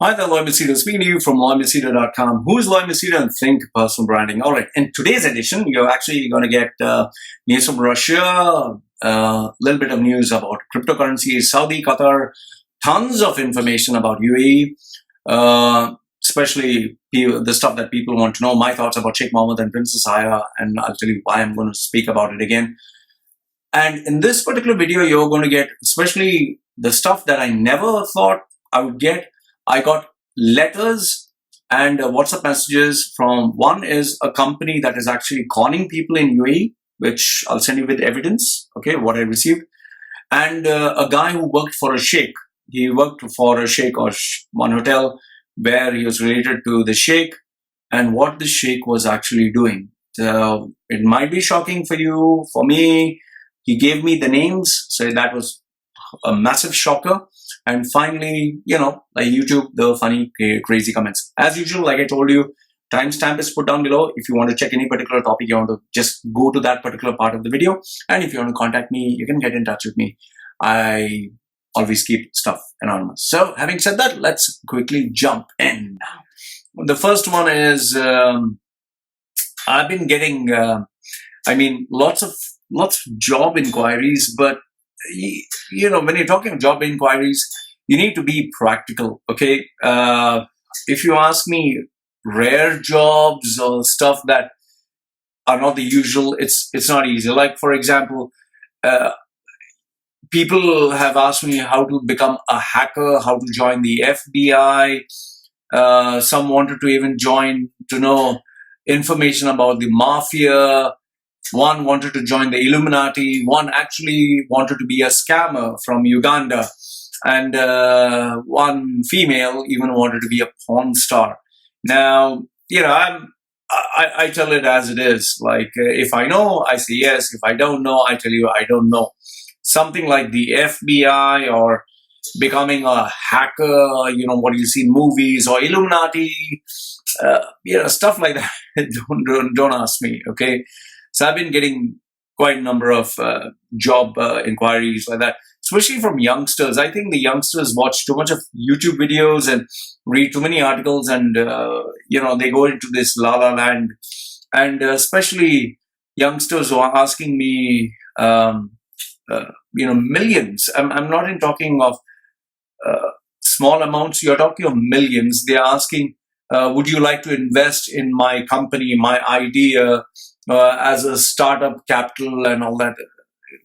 Hi there, Loy Machedo. Speaking to you from LoyMachedo.com. Who is Loy Machedo and Think Personal Branding? All right, in today's edition, you're actually going to get news from Russia, a little bit of news about cryptocurrencies, Saudi, Qatar, tons of information about UAE, especially the stuff that people want to know, my thoughts about Sheikh Mohammed and Princess Haya, and I'll tell you why I'm going to speak about it again. And in this particular video, you're going to get especially the stuff that I never thought I would get. I got letters and WhatsApp messages from one is a company that is actually conning people in UAE, which I'll send you with evidence, okay, what I received. And a guy who worked for a sheikh. He worked for a sheikh or one hotel where he was related to the sheikh and what the sheikh was actually doing. So it might be shocking for you. For me, he gave me the names, so that was a massive shocker. And finally, like YouTube, the funny, crazy comments. As usual, like I told you, timestamp is put down below. If you want to check any particular topic, you want to just go to that particular part of the video. And if you want to contact me, you can get in touch with me. I always keep stuff anonymous. So having said that, let's quickly jump in. The first one is, I've been getting, lots of job inquiries, but when you're talking job inquiries, you need to be practical, okay? If you ask me rare jobs or stuff that are not the usual, it's not easy. Like, for example, people have asked me how to become a hacker, how to join the FBI. Some wanted to even join to know information about the Mafia. One wanted to join the Illuminati. One actually wanted to be a scammer from Uganda. And one female even wanted to be a porn star. Now, I tell it as it is. Like, if I know, I say yes. If I don't know, I tell you I don't know. Something like the FBI or becoming a hacker, what you see in movies, or Illuminati, stuff like that. Don't ask me, okay? So I've been getting quite a number of job inquiries like that, especially from youngsters. I think the youngsters watch too much of YouTube videos and read too many articles, and they go into this la la land. And especially youngsters who are asking me, millions. I'm not in talking of small amounts. You're talking of millions. They're asking, would you like to invest in my company, my idea? As a startup capital and all that.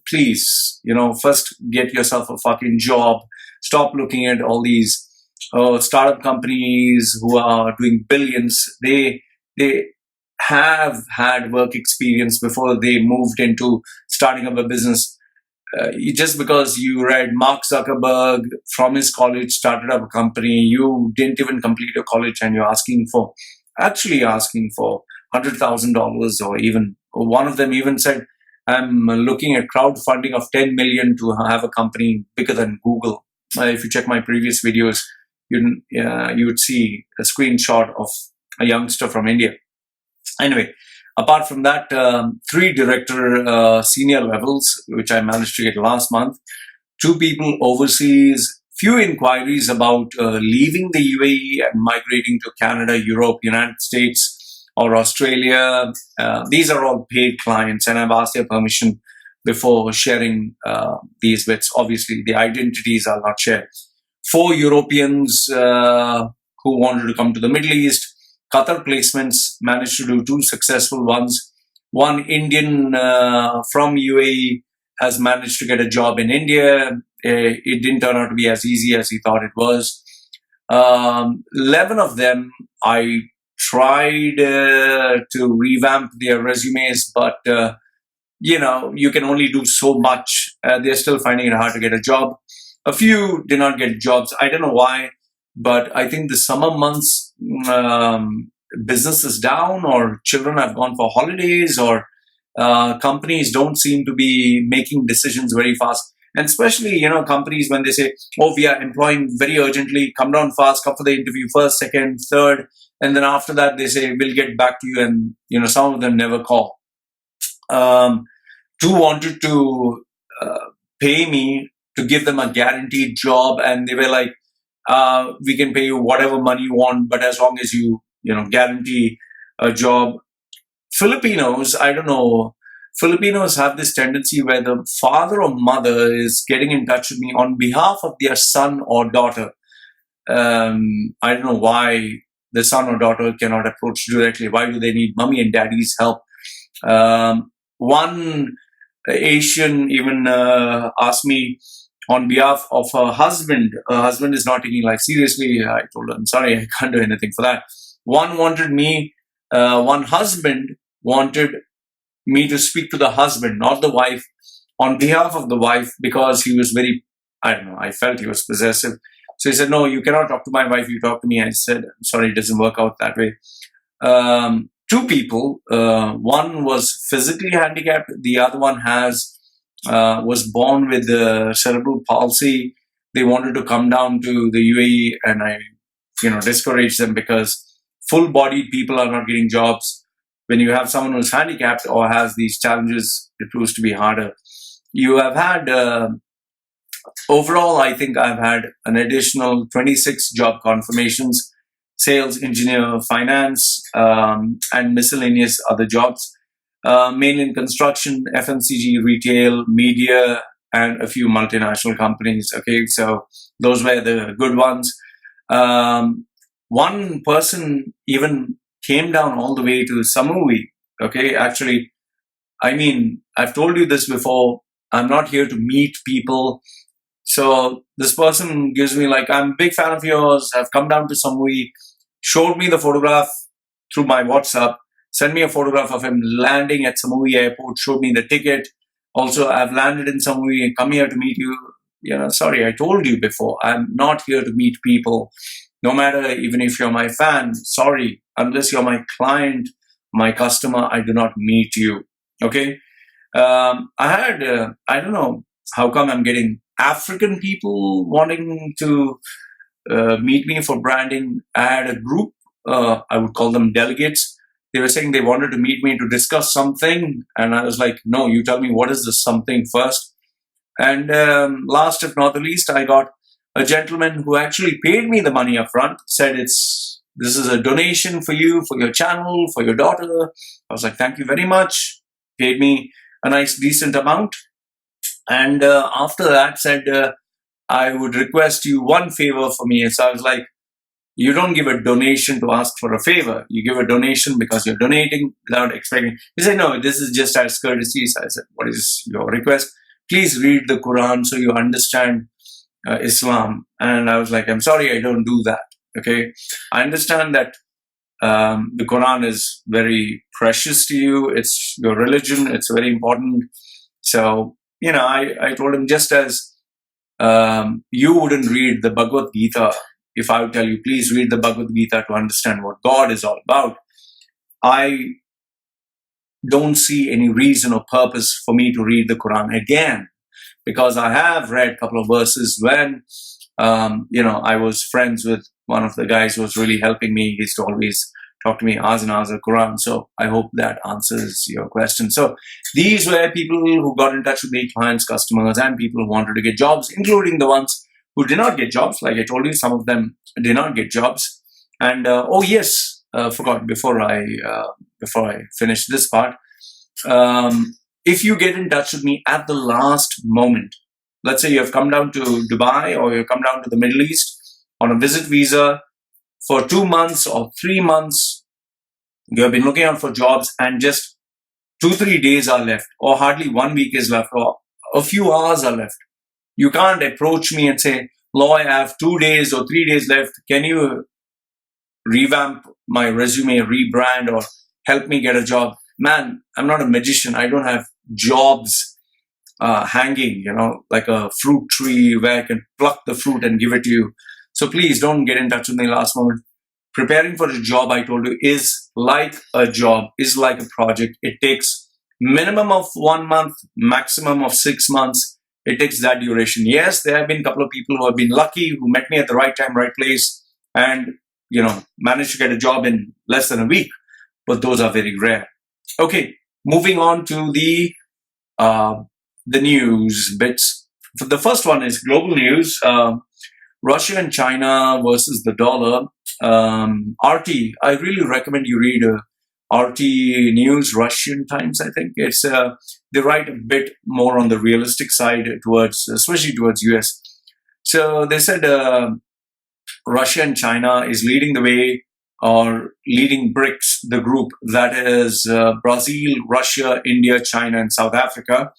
Please, first get yourself a fucking job. Stop looking at all these startup companies who are doing billions. They have had work experience before they moved into starting up a business. Just because you read Mark Zuckerberg from his college started up a company, you didn't even complete your college and you're asking for $100,000, or even one of them even said, I'm looking at crowdfunding of 10 million to have a company bigger than Google. If you check my previous videos, you would see a screenshot of a youngster from India. Anyway, apart from that, 3 director senior levels, which I managed to get last month, 2 people overseas, few inquiries about leaving the UAE and migrating to Canada, Europe, United States, or Australia. These are all paid clients, and I've asked their permission before sharing these bits. Obviously, the identities are not shared. 4 Europeans who wanted to come to the Middle East. Qatar placements, managed to do 2 successful ones. One Indian from UAE has managed to get a job in India. It didn't turn out to be as easy as he thought it was. 11 of them, I tried to revamp their resumes, but you can only do so much. They're still finding it hard to get a job. A few did not get jobs. I don't know why, but I think the summer months, business is down, or children have gone for holidays, or companies don't seem to be making decisions very fast. And especially, companies, when they say, oh, we are employing very urgently, come down fast, come for the interview first, second, third. And then after that, they say, we'll get back to you. And, some of them never call. 2 wanted to pay me to give them a guaranteed job. And they were like, we can pay you whatever money you want, but as long as you guarantee a job. Filipinos, I don't know, Filipinos have this tendency where the father or mother is getting in touch with me on behalf of their son or daughter. I don't know why the son or daughter cannot approach directly. Why do they need mommy and daddy's help? One Asian even asked me on behalf of her husband. Her husband is not taking life seriously. I told her, I'm sorry, I can't do anything for that. One husband wanted me to speak to the husband, not the wife, on behalf of the wife, because he was very, I don't know, I felt he was possessive. So he said, no, you cannot talk to my wife, you talk to me. I said, I'm sorry, it doesn't work out that way. Two people, one was physically handicapped, the other one was born with cerebral palsy. They wanted to come down to the UAE, and I discouraged them because full-bodied people are not getting jobs. When you have someone who's handicapped or has these challenges, it proves to be harder. You have had, overall, I think I've had an additional 26 job confirmations, sales, engineer, finance, and miscellaneous other jobs, mainly in construction, FMCG, retail, media, and a few multinational companies. Okay, so those were the good ones. One person even came down all the way to Samui. Okay, actually, I mean, I've told you this before. I'm not here to meet people. So this person gives me like, I'm a big fan of yours. I've come down to Samui, showed me the photograph through my WhatsApp, sent me a photograph of him landing at Samui airport, showed me the ticket. Also, I've landed in Samui and come here to meet you. Sorry, I told you before, I'm not here to meet people. No matter, even if you're my fan, sorry, unless you're my client, my customer, I do not meet you. Okay. I don't know how come I'm getting African people wanting to meet me for branding. I had a group, I would call them delegates. They were saying they wanted to meet me to discuss something. And I was like, no, you tell me what is this something first. And last, if not the least, I got a gentleman who actually paid me the money up front, said this is a donation for you, for your channel, for your daughter. I was like, thank you very much. Paid me a nice, decent amount. And after that said, I would request you one favor for me. So I was like, you don't give a donation to ask for a favor. You give a donation because you're donating without expecting. He said, no, this is just as courtesy. So I said, what is your request? Please read the Quran so you understand Islam. And I was like, I'm sorry, I don't do that. Okay. I understand that the Quran is very precious to you. It's your religion. It's very important. So, I told him, just as you wouldn't read the Bhagavad Gita, if I would tell you, please read the Bhagavad Gita to understand what God is all about, I don't see any reason or purpose for me to read the Quran again, because I have read a couple of verses when, I was friends with one of the guys who was really helping me. He used to always talk to me, Az and Az Quran. So I hope that answers your question. So these were people who got in touch with me, clients, customers, and people who wanted to get jobs, including the ones who did not get jobs. Like I told you, some of them did not get jobs. And forgot before I finish this part. If you get in touch with me at the last moment, let's say you have come down to Dubai or you come down to the Middle East on a visit visa for 2 months or 3 months, you have been looking out for jobs and just 2-3 days are left, or hardly 1 week is left, or a few hours are left. You can't approach me and say, Loy, I have 2 days or 3 days left. Can you revamp my resume, rebrand, or help me get a job? Man, I'm not a magician. I don't have jobs hanging, like a fruit tree where I can pluck the fruit and give it to you. So please don't get in touch with me last moment. Preparing for a job, I told you, is like a job, is like a project. It takes minimum of 1 month, maximum of 6 months. It takes that duration. Yes, there have been a couple of people who have been lucky, who met me at the right time, right place, and managed to get a job in less than a week. But those are very rare. Okay, moving on to the news bits. The first one is global news. Russia and China versus the dollar. RT, I really recommend you read RT News, Russian Times, I think. It's they write a bit more on the realistic side towards, especially towards US. So they said Russia and China is leading the way, or leading BRICS, the group that is Brazil, Russia, India, China, and South Africa,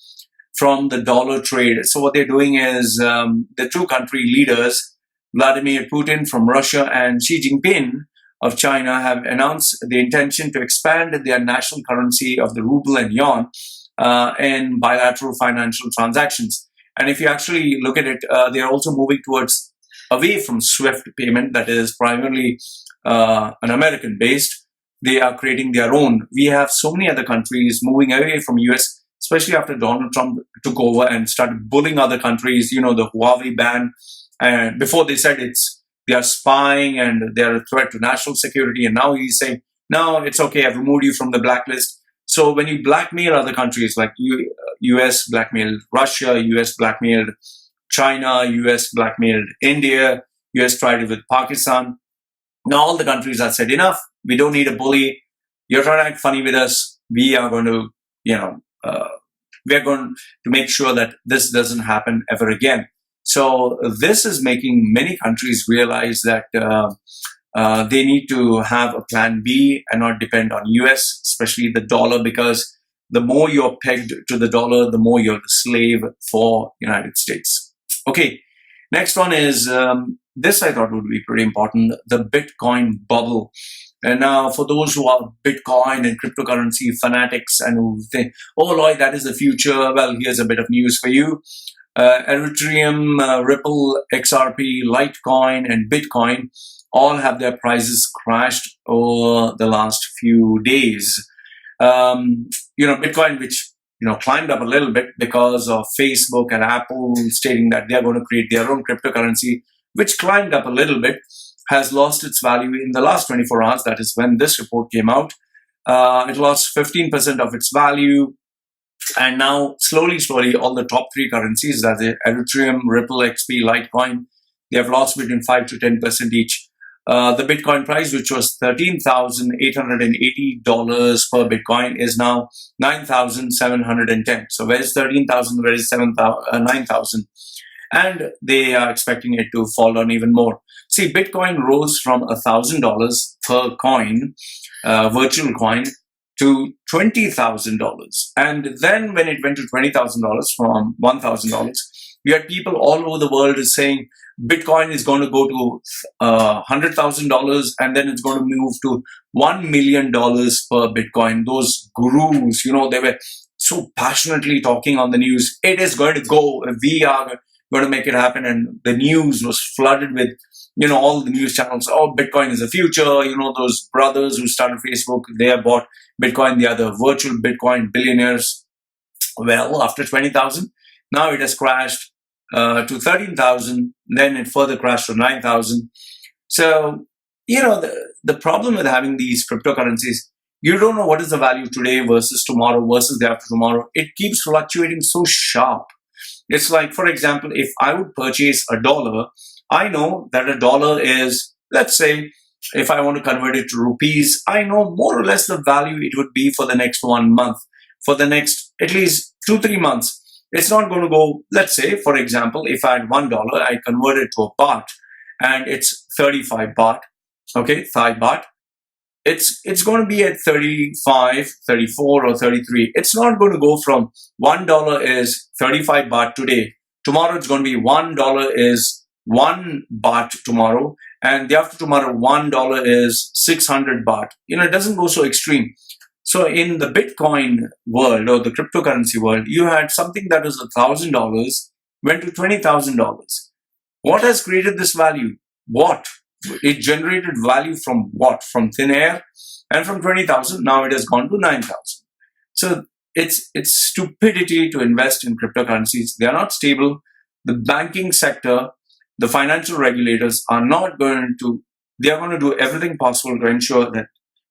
from the dollar trade. So what they're doing is the two country leaders, Vladimir Putin from Russia and Xi Jinping of China, have announced the intention to expand their national currency of the ruble and yuan in bilateral financial transactions. And if you actually look at it, they are also moving towards away from SWIFT payment, that is primarily an American based. They are creating their own. We have so many other countries moving away from US, especially after Donald Trump took over and started bullying other countries. You know, the Huawei ban, and before they said they are spying and they are a threat to national security, and now he's saying, no, it's okay, I've removed you from the blacklist. So when you blackmail other countries, like US blackmailed Russia, US blackmailed China, US blackmailed India, US tried it with Pakistan. Now all the countries have said, enough, we don't need a bully. You're trying to act funny with us. We are going to, we're going to make sure that this doesn't happen ever again. So this is making many countries realize that they need to have a plan B and not depend on US, especially the dollar, because the more you're pegged to the dollar, the more you're the slave for United States. Okay, next one is, this I thought would be pretty important, the Bitcoin bubble. And now for those who are Bitcoin and cryptocurrency fanatics and who think, oh Lloyd, that is the future, well, here's a bit of news for you. Ethereum, Ripple, XRP, Litecoin, and Bitcoin all have their prices crashed over the last few days. Bitcoin, which climbed up a little bit because of Facebook and Apple stating that they're going to create their own cryptocurrency, which climbed up a little bit, has lost its value in the last 24 hours. That is when this report came out. It lost 15% of its value. And now, slowly, all the top three currencies, that's Ethereum, Ripple, XP, Litecoin, they have lost between 5 to 10% each. The Bitcoin price, which was $13,880 per Bitcoin, is now $9,710. So where's 13,000? Where is 9,000? And they are expecting it to fall down even more. See, Bitcoin rose from $1,000 per coin, virtual coin, to $20,000. And then when it went to $20,000 from $1,000, you had people all over the world saying Bitcoin is going to go to $100,000 and then it's going to move to $1 million per Bitcoin. Those gurus, they were so passionately talking on the news. It is going to go. We are going to make it happen. And the news was flooded with all the news channels. Oh, Bitcoin is the future. Those brothers who started Facebook, they have bought Bitcoin. They are the virtual Bitcoin billionaires. Well, after 20,000, now it has crashed to 13,000. Then it further crashed to 9,000. So, the problem with having these cryptocurrencies, you don't know what is the value today versus tomorrow versus the after tomorrow. It keeps fluctuating so sharp. It's like, for example, if I would purchase $1, I know that $1 is, let's say, if I want to convert it to rupees, I know more or less the value it would be for the next 1 month, for the next at least 2-3 months. It's not going to go, let's say, for example, if I had $1, I convert it to a baht and it's 35 baht, okay, Thai baht. It's going to be at 35, 34 or 33. It's not going to go from $1 is 35 baht today. Tomorrow it's going to be $1 is 1 baht tomorrow, and the after tomorrow $1 is 600 baht. It doesn't go so extreme. So in the Bitcoin world or the cryptocurrency world, you had something that was $1,000 went to $20,000. What has created this value? What? It generated value from what? From thin air, and from 20,000 now it has gone to 9,000. So it's stupidity to invest in cryptocurrencies. They are not stable. The banking sector, the financial regulators are not going to, they are going to do everything possible to ensure that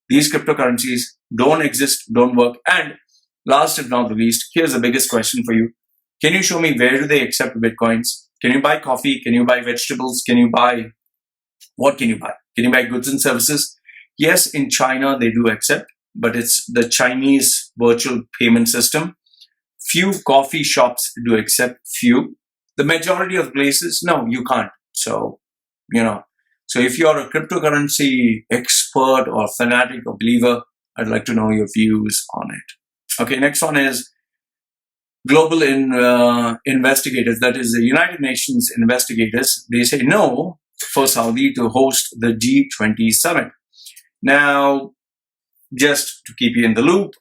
these cryptocurrencies don't exist, don't work. And last but not the least, here's the biggest question for you. Can you show me where do they accept Bitcoins? Can you buy coffee? Can you buy vegetables? Can you buy, what can you buy? Can you buy goods and services? Yes, in China they do accept, but it's the Chinese virtual payment system. Few coffee shops do accept, few. The majority of places, no, you can't. So, so if you're a cryptocurrency expert or fanatic or believer, I'd like to know your views on it. Okay, next one is global investigators, that is the United Nations investigators. They say no for Saudi to host the G20 summit. Now, just to keep you in the loop,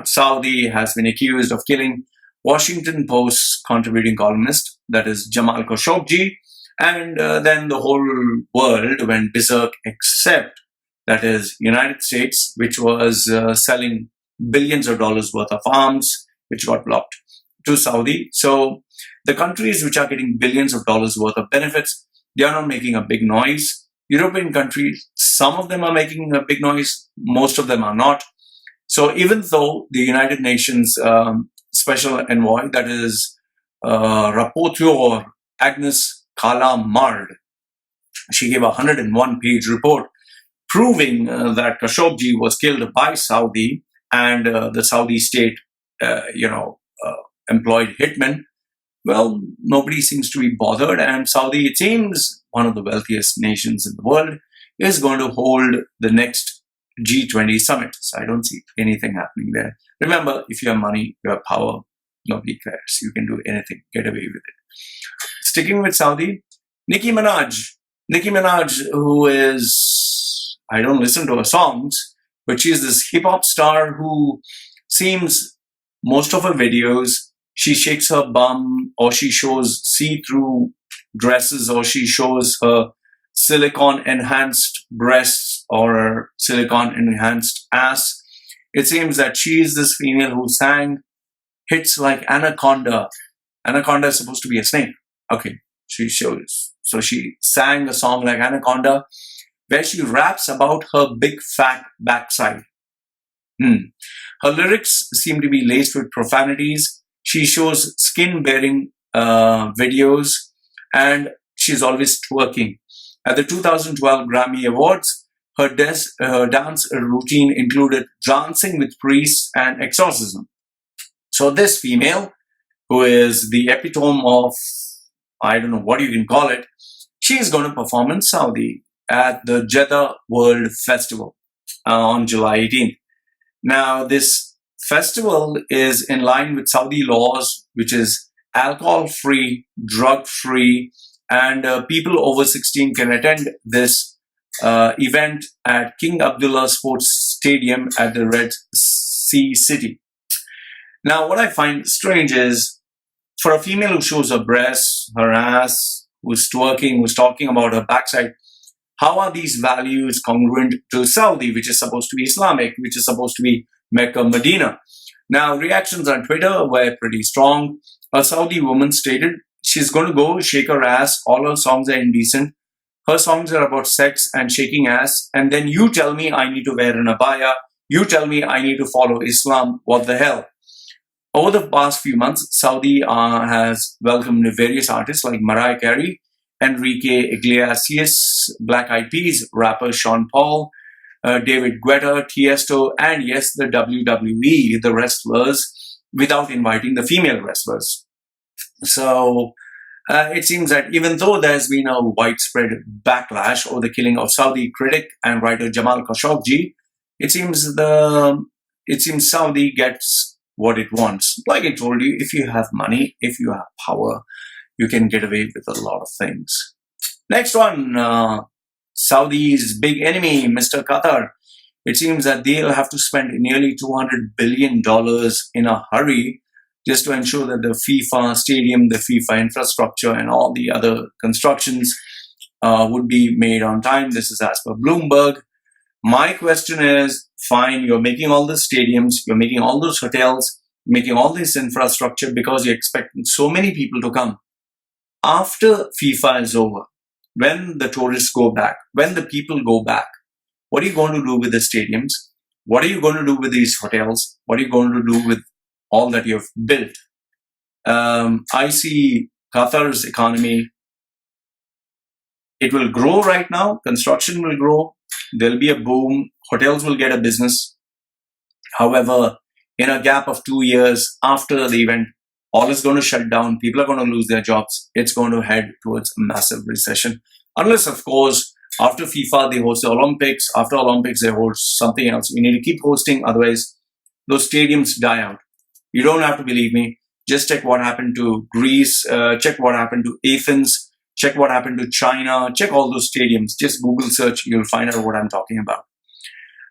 Saudi has been accused of killing Washington Post's contributing columnist, that is Jamal Khashoggi, and then the whole world went berserk, except, that is, United States, which was selling billions of dollars worth of arms, which got blocked to Saudi. So the countries which are getting billions of dollars worth of benefits, they are not making a big noise. European countries, some of them are making a big noise, most of them are not. So even though the United Nations Special Envoy, that is Rapporteur Agnes Kalamard, she gave a 101-page report proving that Khashoggi was killed by Saudi and the Saudi state, employed hitmen. Well, nobody seems to be bothered, and Saudi, it seems one of the wealthiest nations in the world, is going to hold the next G20 summit. So I don't see anything happening there. Remember, if you have money, you have power, nobody cares. You can do anything, get away with it. Sticking with Saudi, Nicki Minaj, who is, I don't listen to her songs, but she's this hip-hop star who seems, most of her videos, she shakes her bum, or she shows see-through dresses, or she shows her silicone-enhanced breasts or silicone-enhanced ass. It seems that she is this female who sang hits like Anaconda. Anaconda is supposed to be a snake. Okay, she shows. So she sang a song like Anaconda, where she raps about her big fat backside. Her lyrics seem to be laced with profanities. She shows skin-bearing videos, and she's always twerking. At the 2012 Grammy Awards, her dance routine included dancing with priests and exorcism. So this female, who is the epitome of, I don't know what you can call it, she is going to perform in Saudi at the Jeddah World Festival on July 18th. Now, this festival is in line with Saudi laws, which is alcohol-free, drug-free, and people over 16 can attend this event at King Abdullah Sports Stadium at the Red Sea City. Now, what I find strange is, for a female who shows her breasts, her ass, who's twerking, who's talking about her backside, how are these values congruent to Saudi, which is supposed to be Islamic, which is supposed to be Mecca, Medina? Now, reactions on Twitter were pretty strong. A Saudi woman stated she's going to go shake her ass. All her songs are indecent. Her songs are about sex and shaking ass. And then you tell me I need to wear an abaya. You tell me I need to follow Islam. What the hell? Over the past few months, Saudi has welcomed various artists like Mariah Carey, Enrique Iglesias, Black Eyed Peas, rapper Sean Paul, David Guetta, Tiesto, and yes, the WWE, the wrestlers, without inviting the female wrestlers. So it seems that even though there's been a widespread backlash over the killing of Saudi critic and writer Jamal Khashoggi, it seems Saudi gets what it wants. Like I told you, if you have money, if you have power, you can get away with a lot of things. Next one, Saudi's big enemy, Mr. Qatar. It seems that they'll have to spend nearly $200 billion in a hurry just to ensure that the FIFA stadium, the FIFA infrastructure, and all the other constructions would be made on time. This is as per Bloomberg. My question is, fine, you're making all the stadiums, you're making all those hotels, making all this infrastructure because you expect so many people to come. After FIFA is over, when the tourists go back, when the people go back, what are you going to do with the stadiums? What are you going to do with these hotels? What are you going to do with all that you've built? I see Qatar's economy, it will grow right now. Construction will grow. There'll be a boom. Hotels will get a business. However, in a gap of 2 years after the event, all is going to shut down. People are going to lose their jobs. It's going to head towards a massive recession. Unless, of course, after FIFA, they host the Olympics. After Olympics, they host something else. You need to keep hosting. Otherwise, those stadiums die out. You don't have to believe me. Just check what happened to Greece. Check what happened to Athens. Check what happened to China. Check all those stadiums. Just Google search. You'll find out what I'm talking about.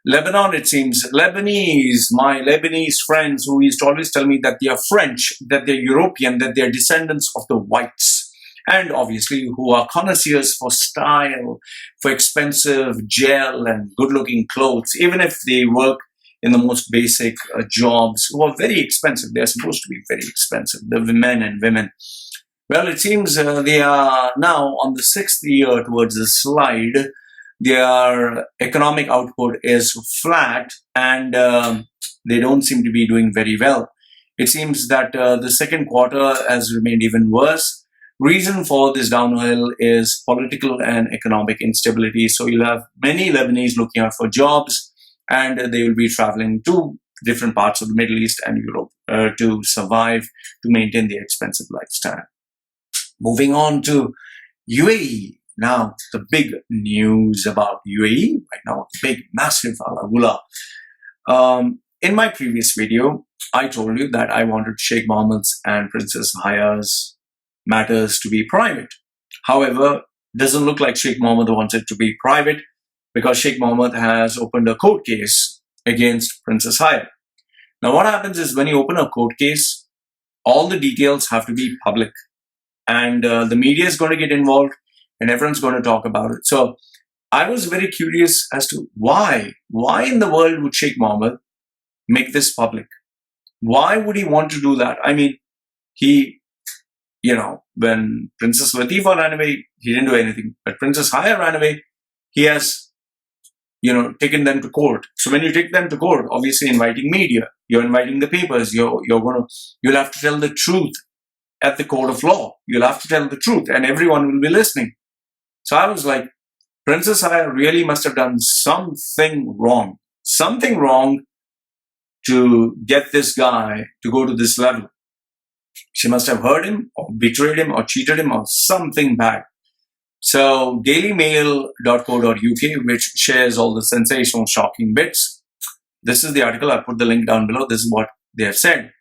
Lebanon, it seems, my Lebanese friends who used to always tell me that they are French, that they're European, that they're descendants of the whites, and obviously who are connoisseurs for style, for expensive gel and good-looking clothes, even if they work in the most basic jobs, who are very expensive. They're supposed to be very expensive, the men and women. Well, it seems they are now on the 6th year towards the slide. Their economic output is flat, and they don't seem to be doing very well. It seems that the second quarter has remained even worse. Reason for this downhill is political and economic instability. So you'll have many Lebanese looking out for jobs, and they will be traveling to different parts of the Middle East and Europe to survive, to maintain their expensive lifestyle. Moving on to UAE. Now, the big news about UAE right now, big, massive alagula. In my previous video, I told you that I wanted Sheikh Mohammed's and Princess Haya's matters to be private. However, doesn't look like Sheikh Mohammed wants it to be private, because Sheikh Mohammed has opened a court case against Princess Haya. Now, what happens is when you open a court case, all the details have to be public, and the media is going to get involved, and everyone's going to talk about it. So I was very curious as to why in the world would Sheikh Mohammed make this public? Why would he want to do that? I mean, when Princess Latifa ran away, he didn't do anything. But Princess Haya ran away, he has, taken them to court. So when you take them to court, obviously inviting media, you're inviting the papers, you'll have to tell the truth at the court of law. You'll have to tell the truth, and everyone will be listening. So I was like, Princess Haya really must have done something wrong to get this guy to go to this level. She must have hurt him or betrayed him or cheated him or something bad. So dailymail.co.uk, which shares all the sensational, shocking bits. This is the article. I'll put the link down below. This is what they have said.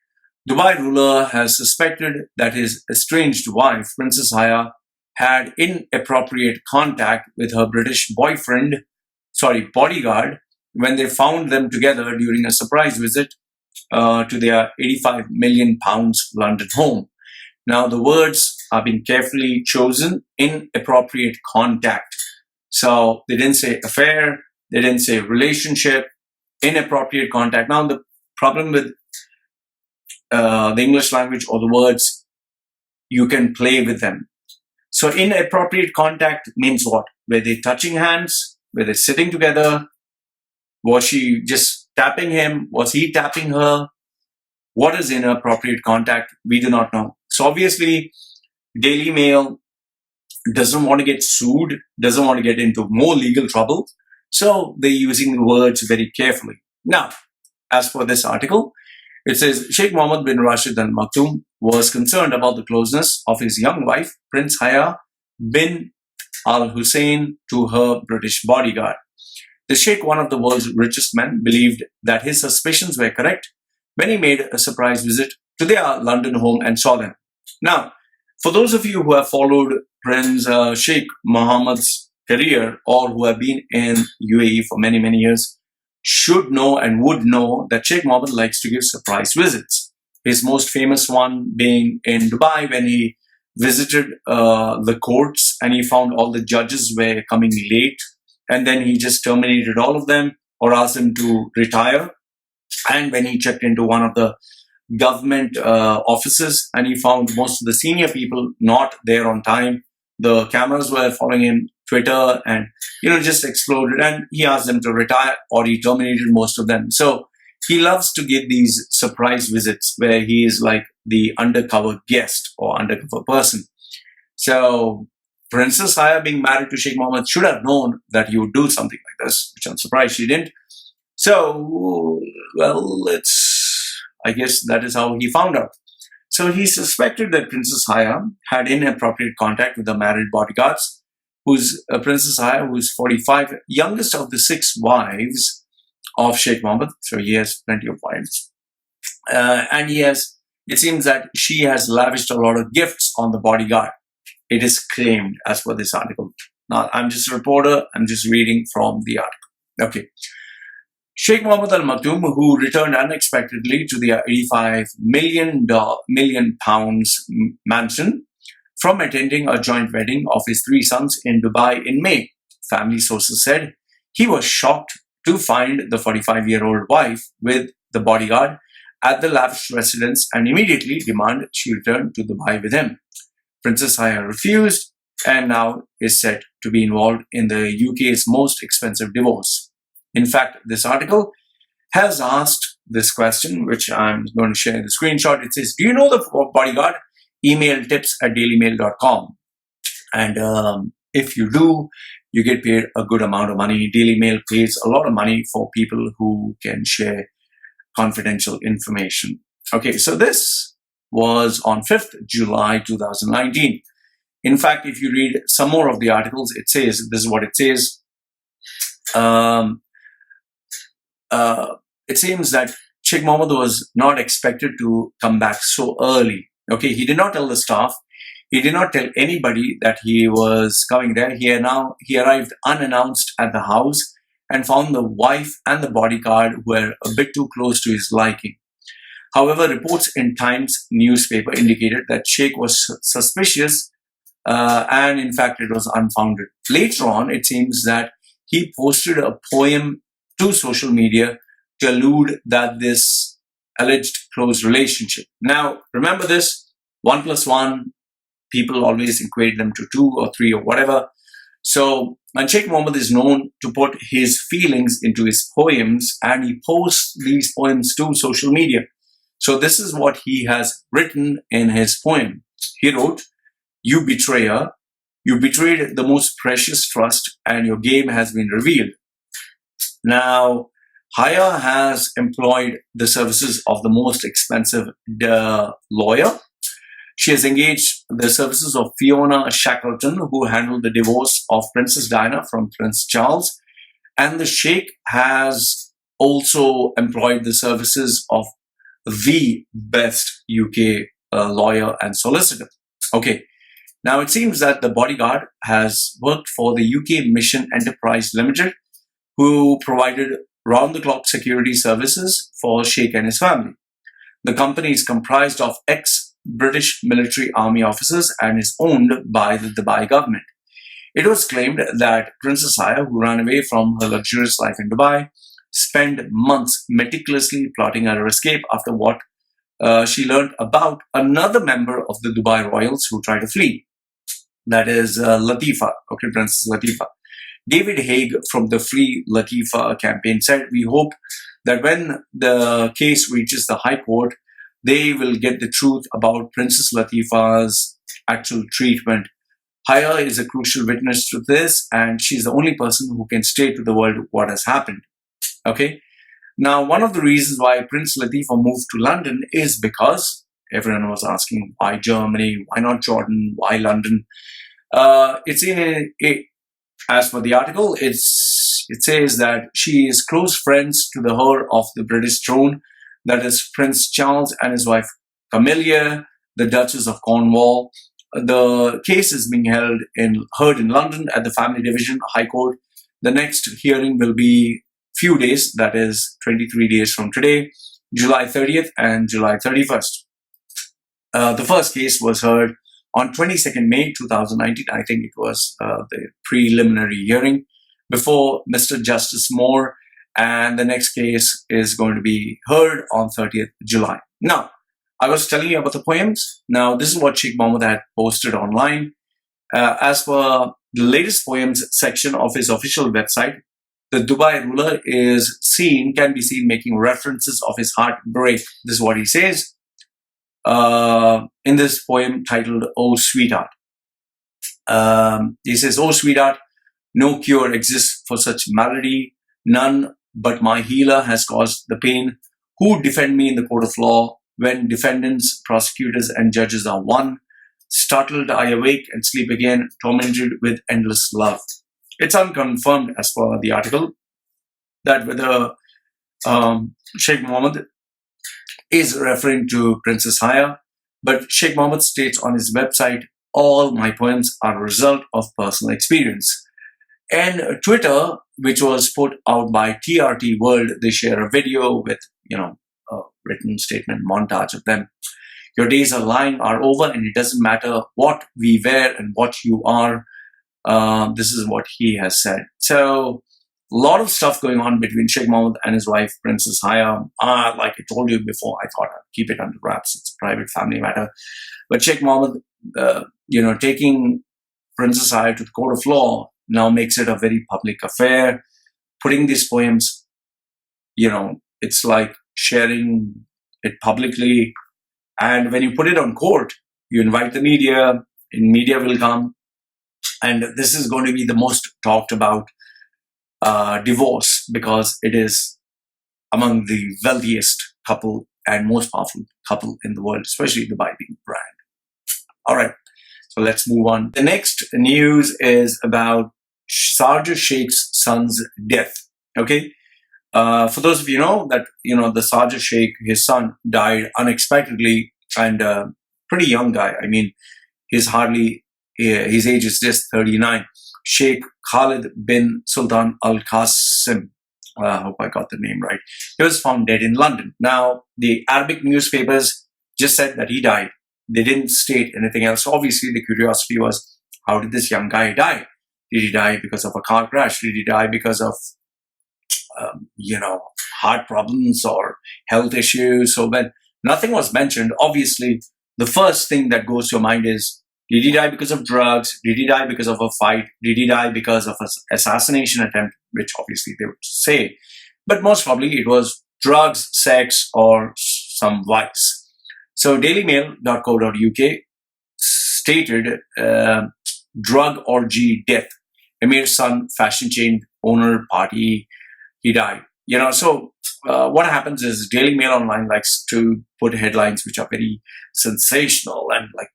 Dubai ruler has suspected that his estranged wife, Princess Haya, had inappropriate contact with her British bodyguard, when they found them together during a surprise visit to their £85 million London home. Now, the words are being carefully chosen: inappropriate contact. So they didn't say affair, they didn't say relationship, inappropriate contact. Now, the problem with the English language or the words, you can play with them. So inappropriate contact means what? Were they touching hands? Were they sitting together? Was she just tapping him? Was he tapping her? What is inappropriate contact? We do not know. So obviously, Daily Mail doesn't want to get sued, doesn't want to get into more legal trouble. So they're using the words very carefully. Now, as for this article, it says Sheikh Mohammed bin Rashid Al Maktoum was concerned about the closeness of his young wife, Prince Haya bin Al Hussein, to her British bodyguard. The Sheikh, one of the world's richest men, believed that his suspicions were correct when he made a surprise visit to their London home and saw them. Now, for those of you who have followed Prince Sheikh Mohammed's career, or who have been in UAE for many, many years, should know and would know that Sheikh Mohammed likes to give surprise visits. His most famous one being in Dubai, when he visited the courts and he found all the judges were coming late, and then he just terminated all of them or asked them to retire. And when he checked into one of the government offices and he found most of the senior people not there on time, the cameras were following him, Twitter, and just exploded, and he asked them to retire, or he terminated most of them. So he loves to give these surprise visits where he is like the undercover guest or undercover person. So Princess Haya, being married to Sheikh Mohammed, should have known that he would do something like this, which I'm surprised she didn't. So, well, I guess that is how he found out. So he suspected that Princess Haya had inappropriate contact with the married bodyguards, who's Princess Haya, who is 45, youngest of the 6 wives of Sheikh Mohammed. So he has plenty of wives. And it seems that she has lavished a lot of gifts on the bodyguard. It is claimed as per this article. Now, I'm just a reporter. I'm just reading from the article. Okay. Sheikh Mohammed Al Maktoum, who returned unexpectedly to the 85 million pounds mansion from attending a joint wedding of his 3 sons in Dubai in May, family sources said he was shocked to find the 45-year-old wife with the bodyguard at the lavish residence and immediately demanded she return to Dubai with him. Princess Haya refused and now is said to be involved in the UK's most expensive divorce. In fact, this article has asked this question, which I'm going to share the screenshot. It says, do you know the bodyguard? Email tips@dailymail.com. And if you do, you get paid a good amount of money. Daily Mail pays a lot of money for people who can share confidential information. Okay, so this was on 5th July 2019. In fact, if you read some more of the articles, it says, this is what it says. It seems that Sheikh Mohammed was not expected to come back so early. Okay, he did not tell the staff. He did not tell anybody that he was coming there. He arrived unannounced at the house and found the wife and the bodyguard were a bit too close to his liking. However, reports in Times newspaper indicated that Sheikh was suspicious and in fact it was unfounded. Later on, it seems that he posted a poem to social media to allude that this alleged close relationship. Now, remember this, 1 + 1, people always equate them to 2 or 3 or whatever. So, and Sheikh Mohammed is known to put his feelings into his poems and he posts these poems to social media. So this is what he has written in his poem. He wrote, "You betrayer, you betrayed the most precious trust and your game has been revealed." Now, Haya has employed the services of the most expensive lawyer. She has engaged the services of Fiona Shackleton, who handled the divorce of Princess Diana from Prince Charles. And the Sheikh has also employed the services of the best UK lawyer and solicitor. Okay. Now, it seems that the bodyguard has worked for the UK Mission Enterprise Limited, who provided round-the-clock security services for Sheikh and his family. The company is comprised of ex-British military army officers and is owned by the Dubai government. It was claimed that Princess Haya, who ran away from her luxurious life in Dubai, spent months meticulously plotting her escape after what she learned about another member of the Dubai royals who tried to flee. That is Latifa, okay, Princess Latifa. David Haig from the Free Latifa campaign said, "We hope that when the case reaches the High Court, they will get the truth about Princess Latifa's actual treatment. Haya is a crucial witness to this, and she's the only person who can state to the world what has happened." Okay. Now, one of the reasons why Prince Latifa moved to London is because everyone was asking, why Germany? Why not Jordan? Why London? As for the article, it says that she is close friends to the heir of the British throne, that is Prince Charles and his wife Camilla, the Duchess of Cornwall. The case is being heard in London at the Family Division High Court. The next hearing will be few days, that is 23 days from today, July 30th and July 31st. The first case was heard on 22nd May 2019. I think it was the preliminary hearing before Mr. Justice Moore, and the next case is going to be heard on 30th July. Now, I was telling you about the poems. Now, this is what Sheikh Mohammed had posted online. As per the latest poems section of his official website, the Dubai ruler can be seen making references of his heartbreak. This is what he says in this poem titled "Oh Sweetheart." He says, "Oh, sweetheart, no cure exists for such malady. None but my healer has caused the pain. Who defend me in the court of law when defendants, prosecutors, and judges are one? Startled, I awake and sleep again, tormented with endless love." It's unconfirmed as per the article that whether Sheikh Mohammed is referring to Princess Haya, but Sheikh Mohammed states on his website, "All my poems are a result of personal experience." And Twitter, which was put out by TRT World, they share a video with, a written statement montage of them. "Your days of lying are over, and it doesn't matter what we wear and what you are." This is what he has said. So, a lot of stuff going on between Sheikh Mohammed and his wife, Princess Haya. Like I told you before, I thought I'd keep it under wraps. It's a private family matter. But Sheikh Mohammed, taking Princess Haya to the court of law now makes it a very public affair. Putting these poems, it's like sharing it publicly. And when you put it on court, you invite the media, and media will come. And this is going to be the most talked about divorce, because it is among the wealthiest couple and most powerful couple in the world, especially Dubai being the brand. All right, so let's move on. The next news is about Sharjah Sheikh Son's death. Okay, for those of you know that the Sharjah Sheikh, his son, died unexpectedly, and pretty young guy. I mean, his age is just 39. Sheikh Khalid bin Sultan Al Qasim. I hope I got the name right. He was found dead in London. Now, the Arabic newspapers just said that he died. They didn't state anything else. Obviously, the curiosity was, how did this young guy die? Did he die because of a car crash? Did he die because of, heart problems or health issues? So when nothing was mentioned, obviously, the first thing that goes to your mind is, did he die because of drugs? Did he die because of a fight? Did he die because of an assassination attempt? Which obviously they would say. But most probably it was drugs, sex, or some vice. So dailymail.co.uk stated, drug orgy death. Emir's son, fashion chain owner, party, he died. So what happens is Daily Mail Online likes to put headlines which are very sensational and like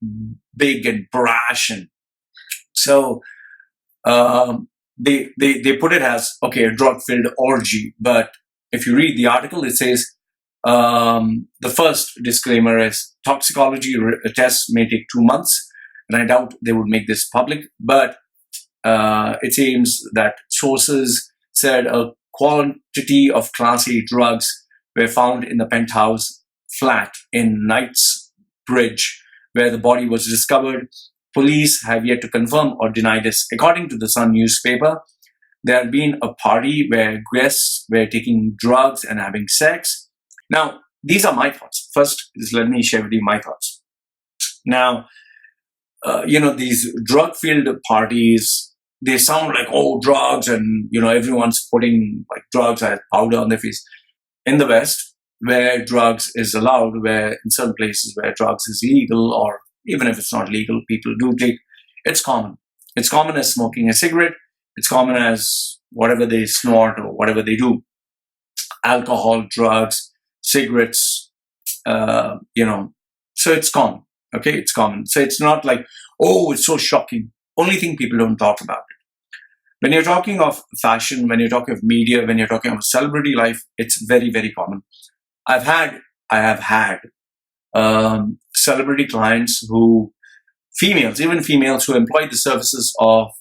big and brash, and so they put it as, okay, a drug-filled orgy. But if you read the article, it says the first disclaimer is toxicology tests may take 2 months, and I doubt they would make this public. But it seems that sources said a quantity of Class A drugs were found in the penthouse flat in Knightsbridge, where the body was discovered. Police have yet to confirm or deny this. According to the Sun newspaper, there had been a party where guests were taking drugs and having sex. Now, these are my thoughts. First, let me share with you my thoughts. Now, these drug-filled parties, they sound like, oh, drugs, and everyone's putting like drugs as powder on their face. In the West, where drugs is allowed, where in certain places where drugs is legal, or even if it's not legal, people do take, it's common. It's common as smoking a cigarette. It's common as whatever they snort or whatever they do. Alcohol, drugs, cigarettes, so it's common. Okay, it's common. So it's not like, oh, it's so shocking. Only thing people don't talk about it. When you're talking of fashion, when you're talking of media, when you're talking of celebrity life, it's very, very common. I have had celebrity clients even females who employ the services of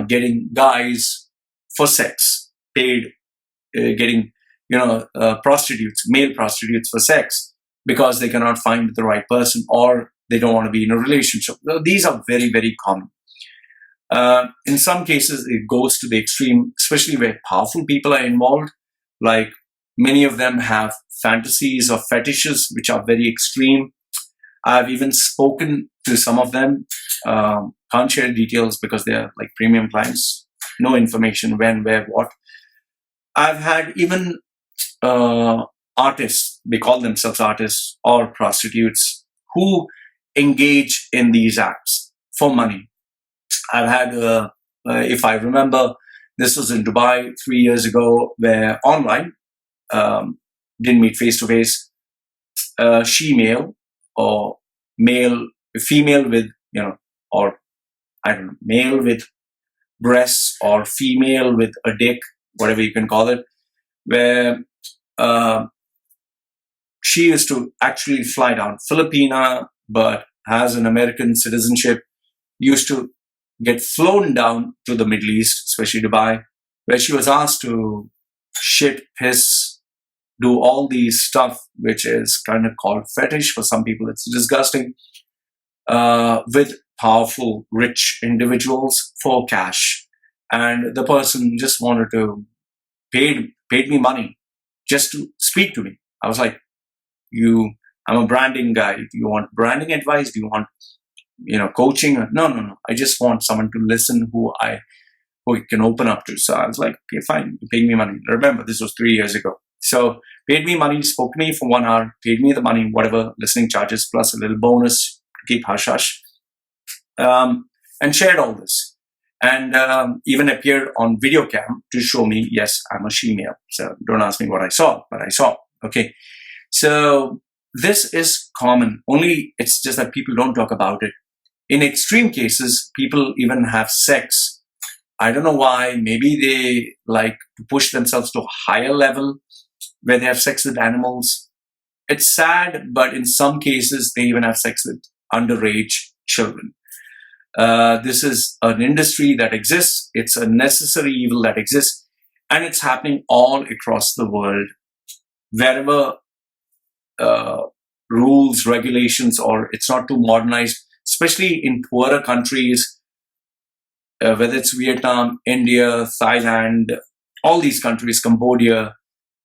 getting guys for sex, paid, getting, prostitutes, male prostitutes for sex, because they cannot find the right person or they don't want to be in a relationship. These are very, very common. In some cases, it goes to the extreme, especially where powerful people are involved. Like many of them have fantasies or fetishes which are very extreme. I've even spoken to some of them. Can't share details because they're like premium clients. No information when, where, what. I've had even artists, they call themselves artists or prostitutes, who engage in these acts for money. I've had, if I remember, this was in Dubai 3 years ago, where online, didn't meet face to face, she-male or male, female with, or I don't know, male with breasts or female with a dick, whatever you can call it, where she used to actually fly down, Filipina, but has an American citizenship, used to get flown down to the Middle East, especially Dubai, where she was asked to shit, piss, do all these stuff, which is kind of called fetish for some people. It's disgusting, with powerful, rich individuals for cash. And the person just wanted to paid me money just to speak to me. I was like, I'm a branding guy. Do you want branding advice? Do you want, coaching? No. I just want someone to listen who you can open up to. So I was like, okay, fine. You're paying me money. Remember, this was 3 years ago. So paid me money, spoke to me for 1 hour, paid me the money, whatever listening charges, plus a little bonus to keep hush hush, and shared all this. And even appeared on video cam to show me, yes, I'm a she-male. So don't ask me what I saw, but I saw. Okay. So this is common. Only it's just that people don't talk about it. In extreme cases, people even have sex. I don't know why. Maybe they like to push themselves to a higher level where they have sex with animals. It's sad, but in some cases, they even have sex with underage children. This is an industry that exists. It's a necessary evil that exists. And it's happening all across the world. Wherever rules, regulations, or it's not too modernized, especially in poorer countries, whether it's Vietnam, India, Thailand, all these countries, Cambodia,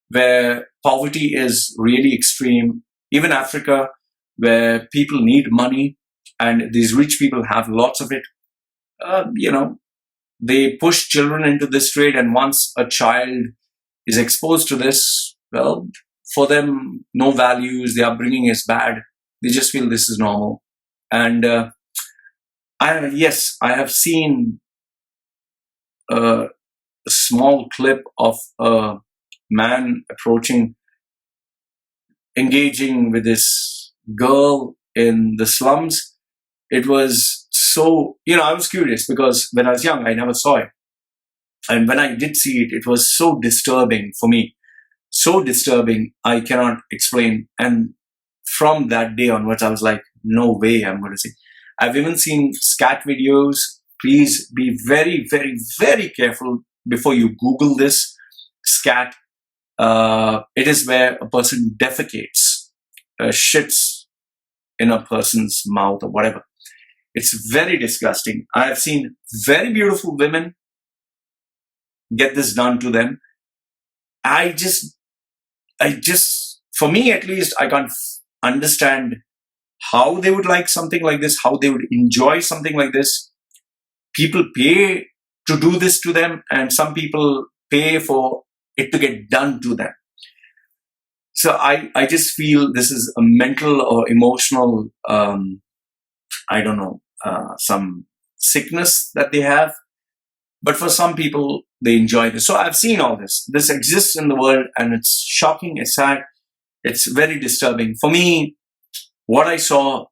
where poverty is really extreme, even Africa, where people need money and these rich people have lots of it. They push children into this trade, and once a child is exposed to this, well, for them, no values, the upbringing is bad. They just feel this is normal. And I have seen a small clip of a man engaging with this girl in the slums. It was so, I was curious because when I was young, I never saw it. And when I did see it, it was so disturbing for me. So disturbing, I cannot explain. And from that day onwards, I was like, no way I'm going to see. I've even seen scat videos. Please be very, very, very careful before you Google this. Scat. It is where a person defecates, shits in a person's mouth or whatever. It's very disgusting. I have seen very beautiful women get this done to them. I just, for me at least, I can't understand how they would like something like this, how they would enjoy something like this. People pay to do this to them, and some people pay for it to get done to them. So I just feel this is a mental or emotional, some sickness that they have. But for some people, they enjoy this. So I've seen all this. This exists in the world, and it's shocking, it's sad, it's very disturbing. For me, what I saw,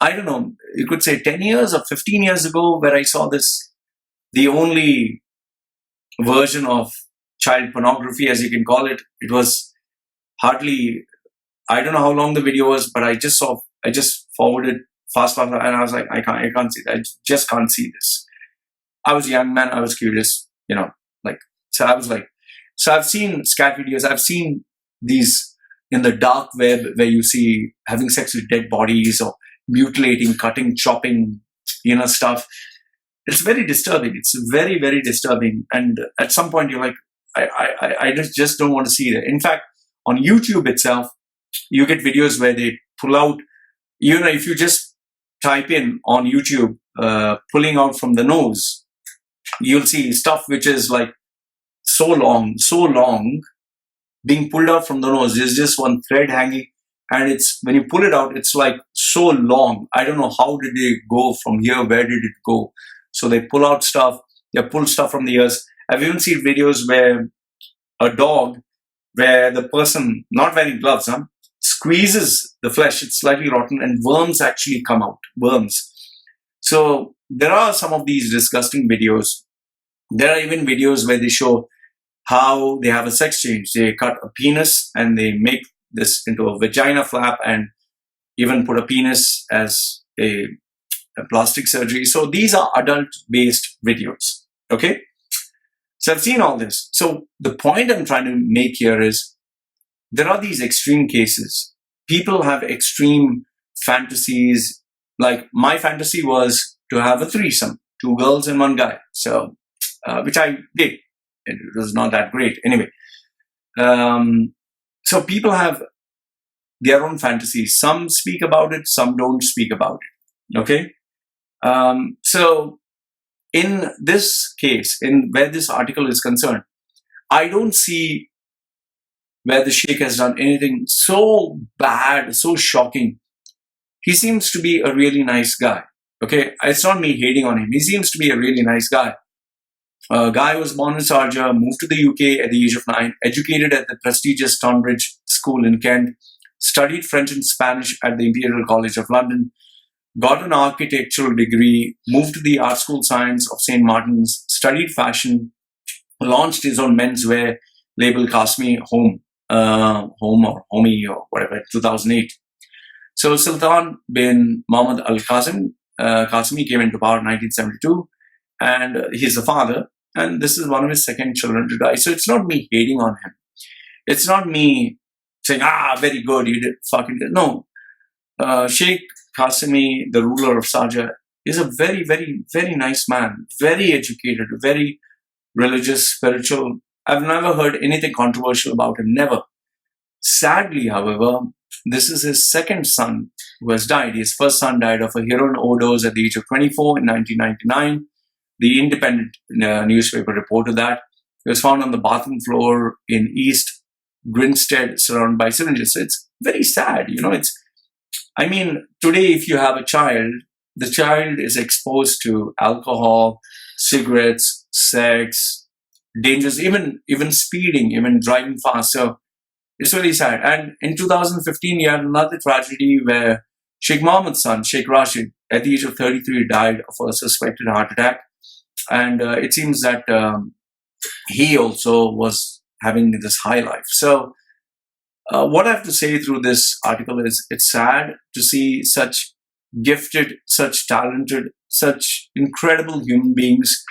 I don't know, you could say 10 years or 15 years ago, where I saw this, the only version of child pornography, as you can call it, it was hardly, I don't know how long the video was, but I just forwarded fast, and I was like, I can't see that. I just can't see this. I was a young man, I was curious, so I was like, so I've seen scat videos, I've seen these in the dark web where you see having sex with dead bodies or mutilating, cutting, chopping, stuff. It's very disturbing. It's very, very disturbing. And at some point you're like, I just don't want to see that. In fact, on YouTube itself, you get videos where they pull out, if you just type in on YouTube, pulling out from the nose, you'll see stuff which is like so long, being pulled out from the nose. There's just one thread hanging, and it's, when you pull it out, it's like so long. I don't know how did they go from here, where did it go? So they pull out stuff, they pull stuff from the ears. I've even seen videos where a dog, where the person, not wearing gloves, squeezes the flesh, it's slightly rotten, and worms actually come out, worms. So there are some of these disgusting videos. There are even videos where they show how they have a sex change. They cut a penis and they make this into a vagina flap and even put a penis as a plastic surgery. So these are adult-based videos, okay? So I've seen all this. So the point I'm trying to make here is there are these extreme cases. People have extreme fantasies. Like my fantasy was to have a threesome, 2 girls and 1 guy. So, which I did. It was not that great. Anyway, so people have their own fantasies. Some speak about it, some don't speak about it. Okay? So in this case, in where this article is concerned, I don't see where the Sheikh has done anything so bad, so shocking. He seems to be a really nice guy. Okay, it's not me hating on him. He seems to be a really nice guy. A guy was born in Sharjah, moved to the UK at the age of 9, educated at the prestigious Tonbridge School in Kent, studied French and Spanish at the Imperial College of London, got an architectural degree, moved to the Art School Science of St. Martin's, studied fashion, launched his own menswear label Qasmi Home or Homie or whatever, 2008. So Sultan bin Mohammed Qasimi came into power in 1972, and he's the father, and this is one of his second children to die. So it's not me hating on him. It's not me saying, very good, you did fucking good. No. Sheikh Qasimi, the ruler of Sharjah, is a very, very, very nice man, very educated, very religious, spiritual. I've never heard anything controversial about him, never. Sadly, however, this is his second son who has died. His first son died of a heroin overdose at the age of 24 in 1999. The Independent newspaper reported that. He was found on the bathroom floor in East Grinstead, surrounded by syringes. So it's very sad, today if you have a child, the child is exposed to alcohol, cigarettes, sex, dangers, even speeding, even driving fast. So it's really sad. And in 2015, you had another tragedy where Sheikh Mohammed's son, Sheikh Rashid, at the age of 33, died of a suspected heart attack. And it seems that he also was having this high life. So what I have to say through this article is it's sad to see such gifted, such talented, such incredible human beings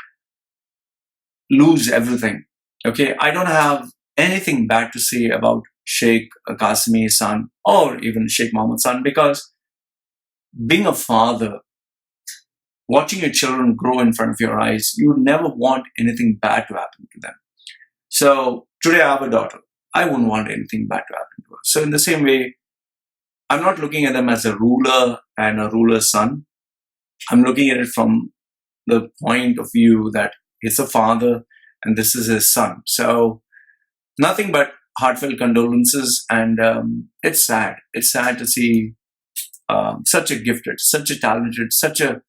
lose everything. Okay, I don't have anything bad to say about Sheikh Qasimi's son or even Sheikh Mohammed's son, because being a father, watching your children grow in front of your eyes, you would never want anything bad to happen to them. So today I have a daughter. I wouldn't want anything bad to happen to her. So in the same way, I'm not looking at them as a ruler and a ruler's son. I'm looking at it from the point of view that he's a father and this is his son. So nothing but heartfelt condolences. And it's sad. It's sad to see such a gifted, such a talented, such a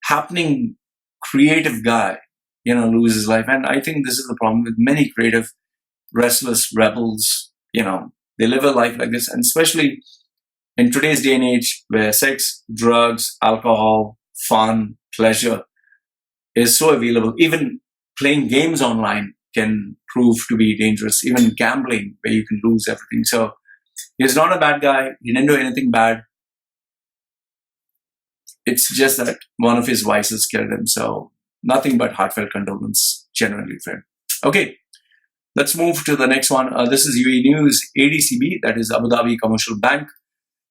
happening, creative guy, lose his life. And I think this is the problem with many creative, restless rebels. They live a life like this, and especially in today's day and age where sex, drugs, alcohol, fun, pleasure is so available. Even playing games online can prove to be dangerous. Even gambling, where you can lose everything. So he's not a bad guy. He didn't do anything bad. It's just that one of his vices killed him. So nothing but heartfelt condolence, genuinely, friend. Okay, let's move to the next one. This is UAE News. ADCB, that is Abu Dhabi Commercial Bank,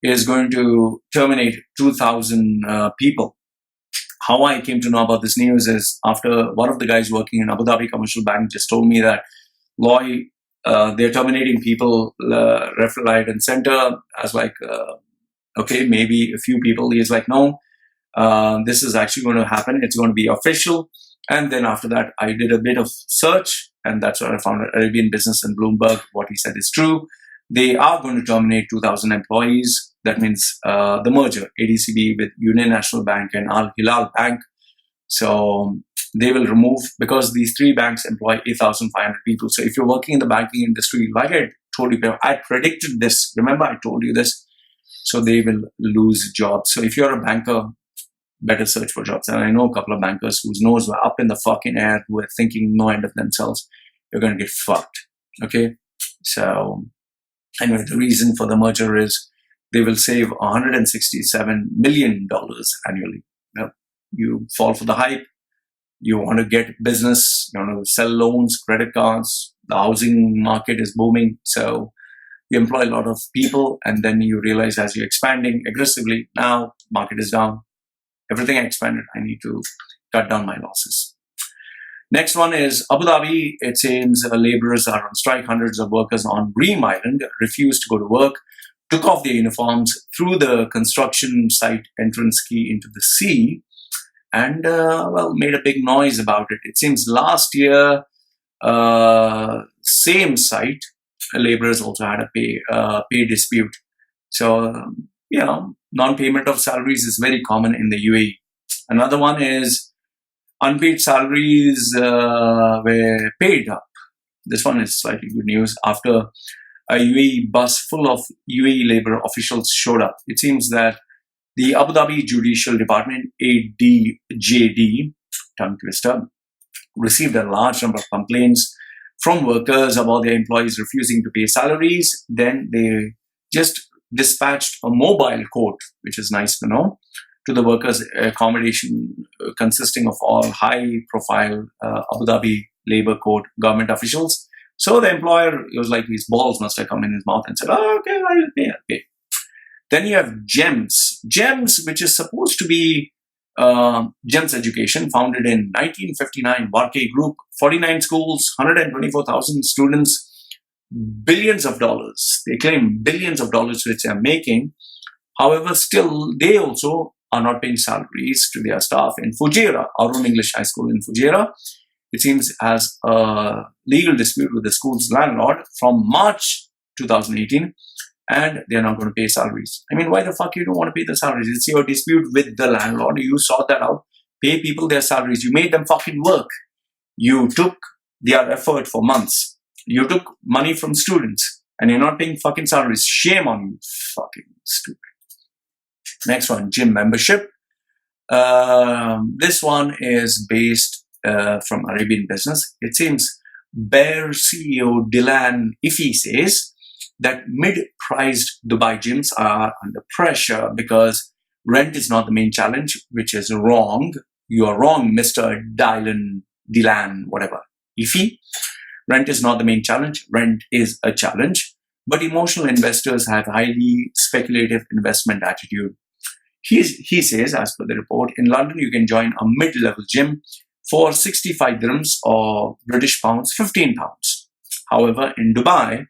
is going to terminate 2,000 people. How I came to know about this news is after one of the guys working in Abu Dhabi Commercial Bank just told me that, Loy, they're terminating people left, right, and center. I was like, okay, maybe a few people. He's like, no, this is actually going to happen. It's going to be official. And then after that, I did a bit of search, and that's what I found at Arabian Business and Bloomberg. What he said is true. They are going to terminate 2,000 employees. That means the merger, ADCB with Union National Bank and Al Hilal Bank. So they will remove, because these 3 banks employ 8,500 people. So if you're working in the banking industry, like I told you, I predicted this. Remember, I told you this. So they will lose jobs. So if you're a banker, better search for jobs. And I know a couple of bankers whose nose were up in the fucking air, who are thinking no end of themselves. You're going to get fucked. Okay. So anyway, the reason for the merger is they will save $167 million annually. You fall for the hype. You want to get business. You want to sell loans, credit cards. The housing market is booming. So you employ a lot of people, and then you realize as you're expanding aggressively, now market is down. Everything expanded. I need to cut down my losses. Next one is Abu Dhabi. It seems laborers are on strike. Hundreds of workers on Bream Island refused to go to work, took off their uniforms, threw the construction site entrance key into the sea, and made a big noise about it. It seems last year, same site, laborers also had a pay dispute. So, non-payment of salaries is very common in the UAE. Another one is unpaid salaries were paid up. This one is slightly good news. After a UAE bus full of UAE labor officials showed up, it seems that the Abu Dhabi Judicial Department, ADJD, tongue twister, received a large number of complaints from workers about their employees refusing to pay salaries. Then they just dispatched a mobile court, which is nice to know, to the workers' accommodation, consisting of all high-profile Abu Dhabi labor court government officials. So the employer, it was like his balls must have come in his mouth and said, "Oh, okay, I'll pay." Then you have GEMS, which is supposed to be GEMS Education, founded in 1959, Barkey Group, 49 schools, 124,000 students, billions of dollars. They claim billions of dollars which they are making. However, still, they also are not paying salaries to their staff in Fujairah, Arun English High School in Fujairah. It seems has a legal dispute with the school's landlord from March 2018, and they're not going to pay salaries. I mean, why the fuck you don't want to pay the salaries? It's your dispute with the landlord. You sort that out. Pay people their salaries. You made them fucking work. You took their effort for months. You took money from students, and you're not paying fucking salaries. Shame on you. Fucking stupid. Next one, gym membership. This one is based from Arabian Business. It seems Bear CEO Dylan Iffy says that mid-priced Dubai gyms are under pressure because rent is not the main challenge, which is wrong. You are wrong, Mr. Dylan, whatever. Iffy. Rent is not the main challenge. Rent is a challenge. But emotional investors have highly speculative investment attitude. He says, as per the report, in London, you can join a mid-level gym for 65 dirhams or British pounds, 15 pounds. However, in Dubai,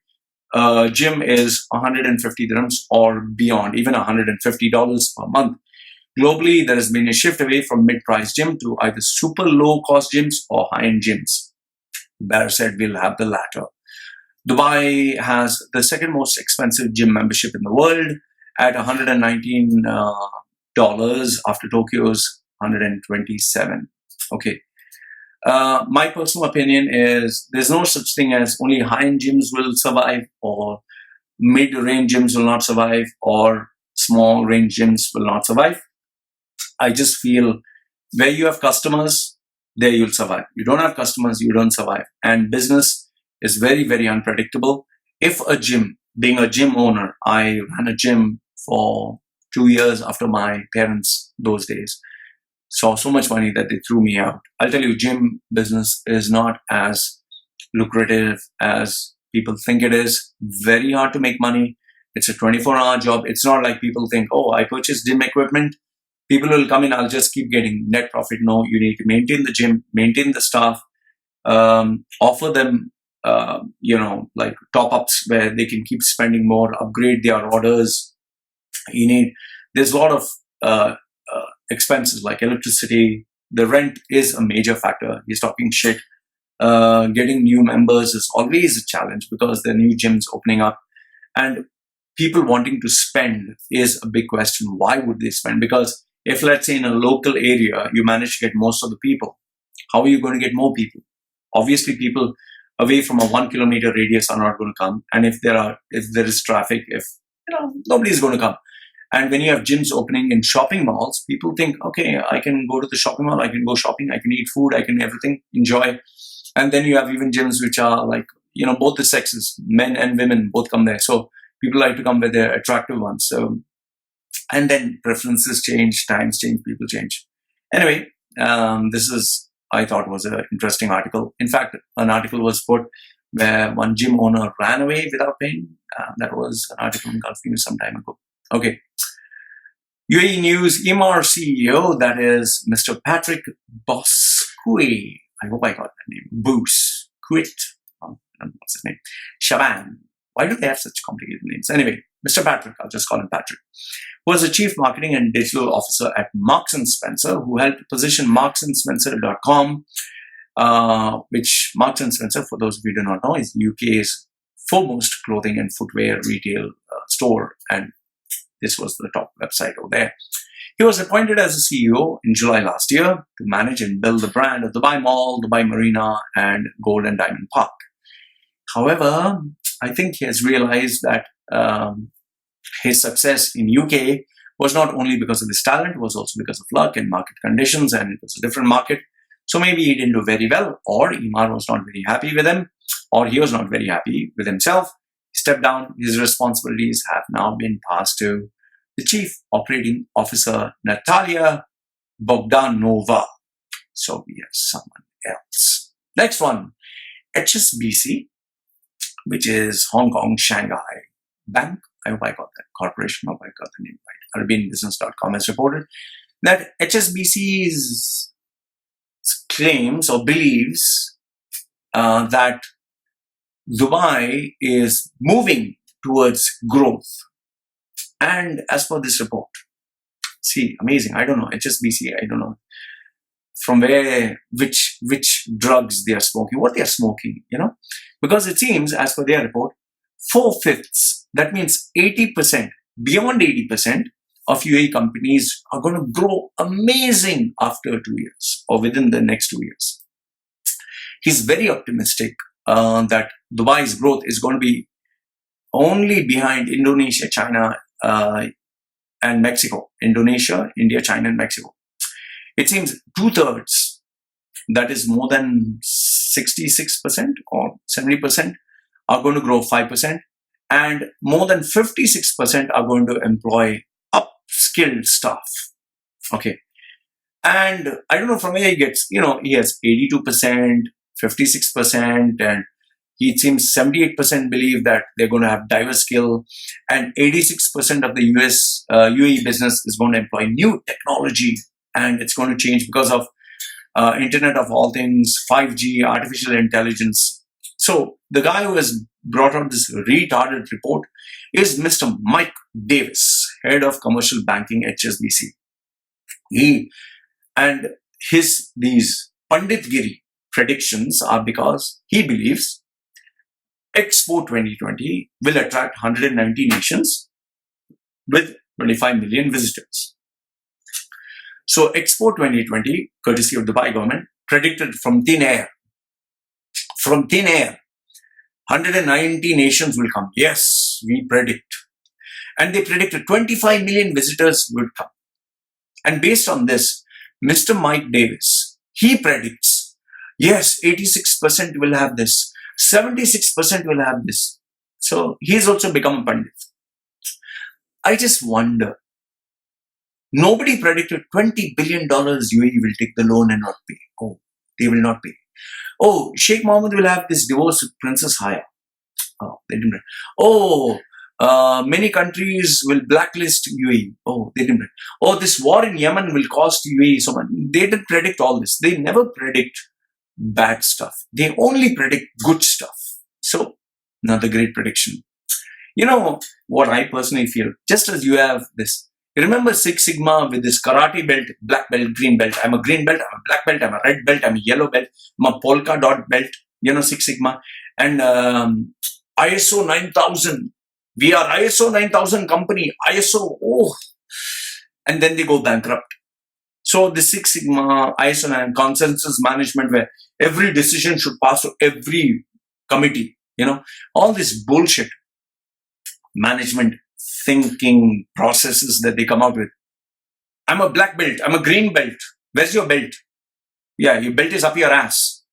a gym is 150 dirhams or beyond, even $150 per month. Globally, there has been a shift away from mid-price gym to either super low-cost gyms or high-end gyms. Bear said we'll have the latter. Dubai has the second most expensive gym membership in the world at $119 after Tokyo's $127. Okay. My personal opinion is there's no such thing as only high-end gyms will survive, or mid-range gyms will not survive, or small-range gyms will not survive. I just feel where you have customers, there you'll survive. You don't have customers, you don't survive. And business is very, very unpredictable. If a gym, being a gym owner, I ran a gym for 2 years after my parents those days. Saw so much money that they threw me out. I'll tell you, gym business is not as lucrative as people think it is. Very hard to make money. It's a 24-hour job. It's not like people think, oh, I purchased gym equipment. People will come in, I'll just keep getting net profit. No, you need to maintain the gym, maintain the staff, offer them, like top-ups where they can keep spending more, upgrade their orders. There's a lot of expenses like electricity. The rent is a major factor. He's talking shit. Getting new members is always a challenge because there are new gyms opening up. And people wanting to spend is a big question. Why would they spend? Because If let's say in a local area, you manage to get most of the people, how are you going to get more people? Obviously, people away from a 1 kilometer radius are not going to come. And if there is traffic, if nobody is going to come. And when you have gyms opening in shopping malls, people think, okay, I can go to the shopping mall, I can go shopping, I can eat food, I can everything, enjoy. And then you have even gyms which are like, both the sexes, men and women, both come there. So people like to come with their attractive ones. So, and then preferences change, times change, people change. Anyway, I thought was an interesting article. In fact, an article was put where one gym owner ran away without paying. That was an article in Gulf News some time ago. Okay. UAE News Emaar CEO, that is Mr. Patrick Bosque. I hope I got that name. Boos. Quit. What's his name? Shaban. Why do they have such complicated names? Anyway, Mr. Patrick, I'll just call him Patrick, who was the Chief Marketing and Digital Officer at Marks & Spencer, who helped position marksandspencer.com, which Marks & Spencer, for those of you who do not know, is UK's foremost clothing and footwear retail store, and this was the top website over there. He was appointed as a CEO in July last year to manage and build the brand of Dubai Mall, Dubai Marina, and Gold and Diamond Park. However, I think he has realized that his success in UK was not only because of his talent, was also because of luck and market conditions, and it was a different market. So maybe he didn't do very well, or Emaar was not very happy with him, or he was not very happy with himself. He stepped down. His responsibilities have now been passed to the Chief Operating Officer, Natalia Bogdanova. So we have someone else. Next one, HSBC, which is Hong Kong Shanghai Bank. I hope I got that corporation. I hope I got the name right. ArabianBusiness.com has reported that HSBC's claims or believes that Dubai is moving towards growth. And as per this report, see, amazing. I don't know, HSBC, I don't know from where, which drugs they are smoking, what they are smoking, because it seems, as per their report, 4/5, that means 80%, beyond 80% of UAE companies are going to grow amazing after 2 years or within the next 2 years. He's very optimistic that Dubai's growth is going to be only behind Indonesia, China, and Mexico. Indonesia, India, China, and Mexico. It seems 2/3, that is more than 66% or 70%, are going to grow 5%, and more than 56% are going to employ upskilled staff. Okay. And I don't know from where he gets, he has 82%, 56%, and it seems 78% believe that they're going to have diverse skill, and 86% of the UAE business is going to employ new technology, and it's going to change because of Internet of All Things, 5G, artificial intelligence. So the guy who has brought out this retarded report is Mr. Mike Davis, head of commercial banking at HSBC. These Panditgiri predictions are because he believes Expo 2020 will attract 190 nations with 25 million visitors. So Expo 2020, courtesy of Dubai government, predicted from thin air, 190 nations will come. Yes, we predict. And they predicted 25 million visitors would come. And based on this, Mr. Mike Davis, he predicts, yes, 86% will have this, 76% will have this. So he's also become a pundit. I just wonder, nobody predicted $20 billion UAE will take the loan and not pay. Oh, they will not pay. Oh, Sheikh Mohammed will have this divorce with Princess Haya. Oh, they didn't. Oh, many countries will blacklist UAE. Oh, they didn't. Oh, this war in Yemen will cost UAE so much. They didn't predict all this. They never predict bad stuff. They only predict good stuff. So, another great prediction. You know what I personally feel? Just as you have this, you remember Six Sigma with this karate belt, black belt, green belt. I'm a green belt, I'm a black belt, I'm a red belt, I'm a yellow belt, I'm a polka dot belt, Six Sigma. And ISO 9000. We are ISO 9000 company. ISO, and then they go bankrupt. So the Six Sigma, ISO and consensus management, where every decision should pass to every committee, all this bullshit management thinking processes that they come out with. I'm a black belt. I'm a green belt. Where's your belt? Yeah, your belt is up your ass.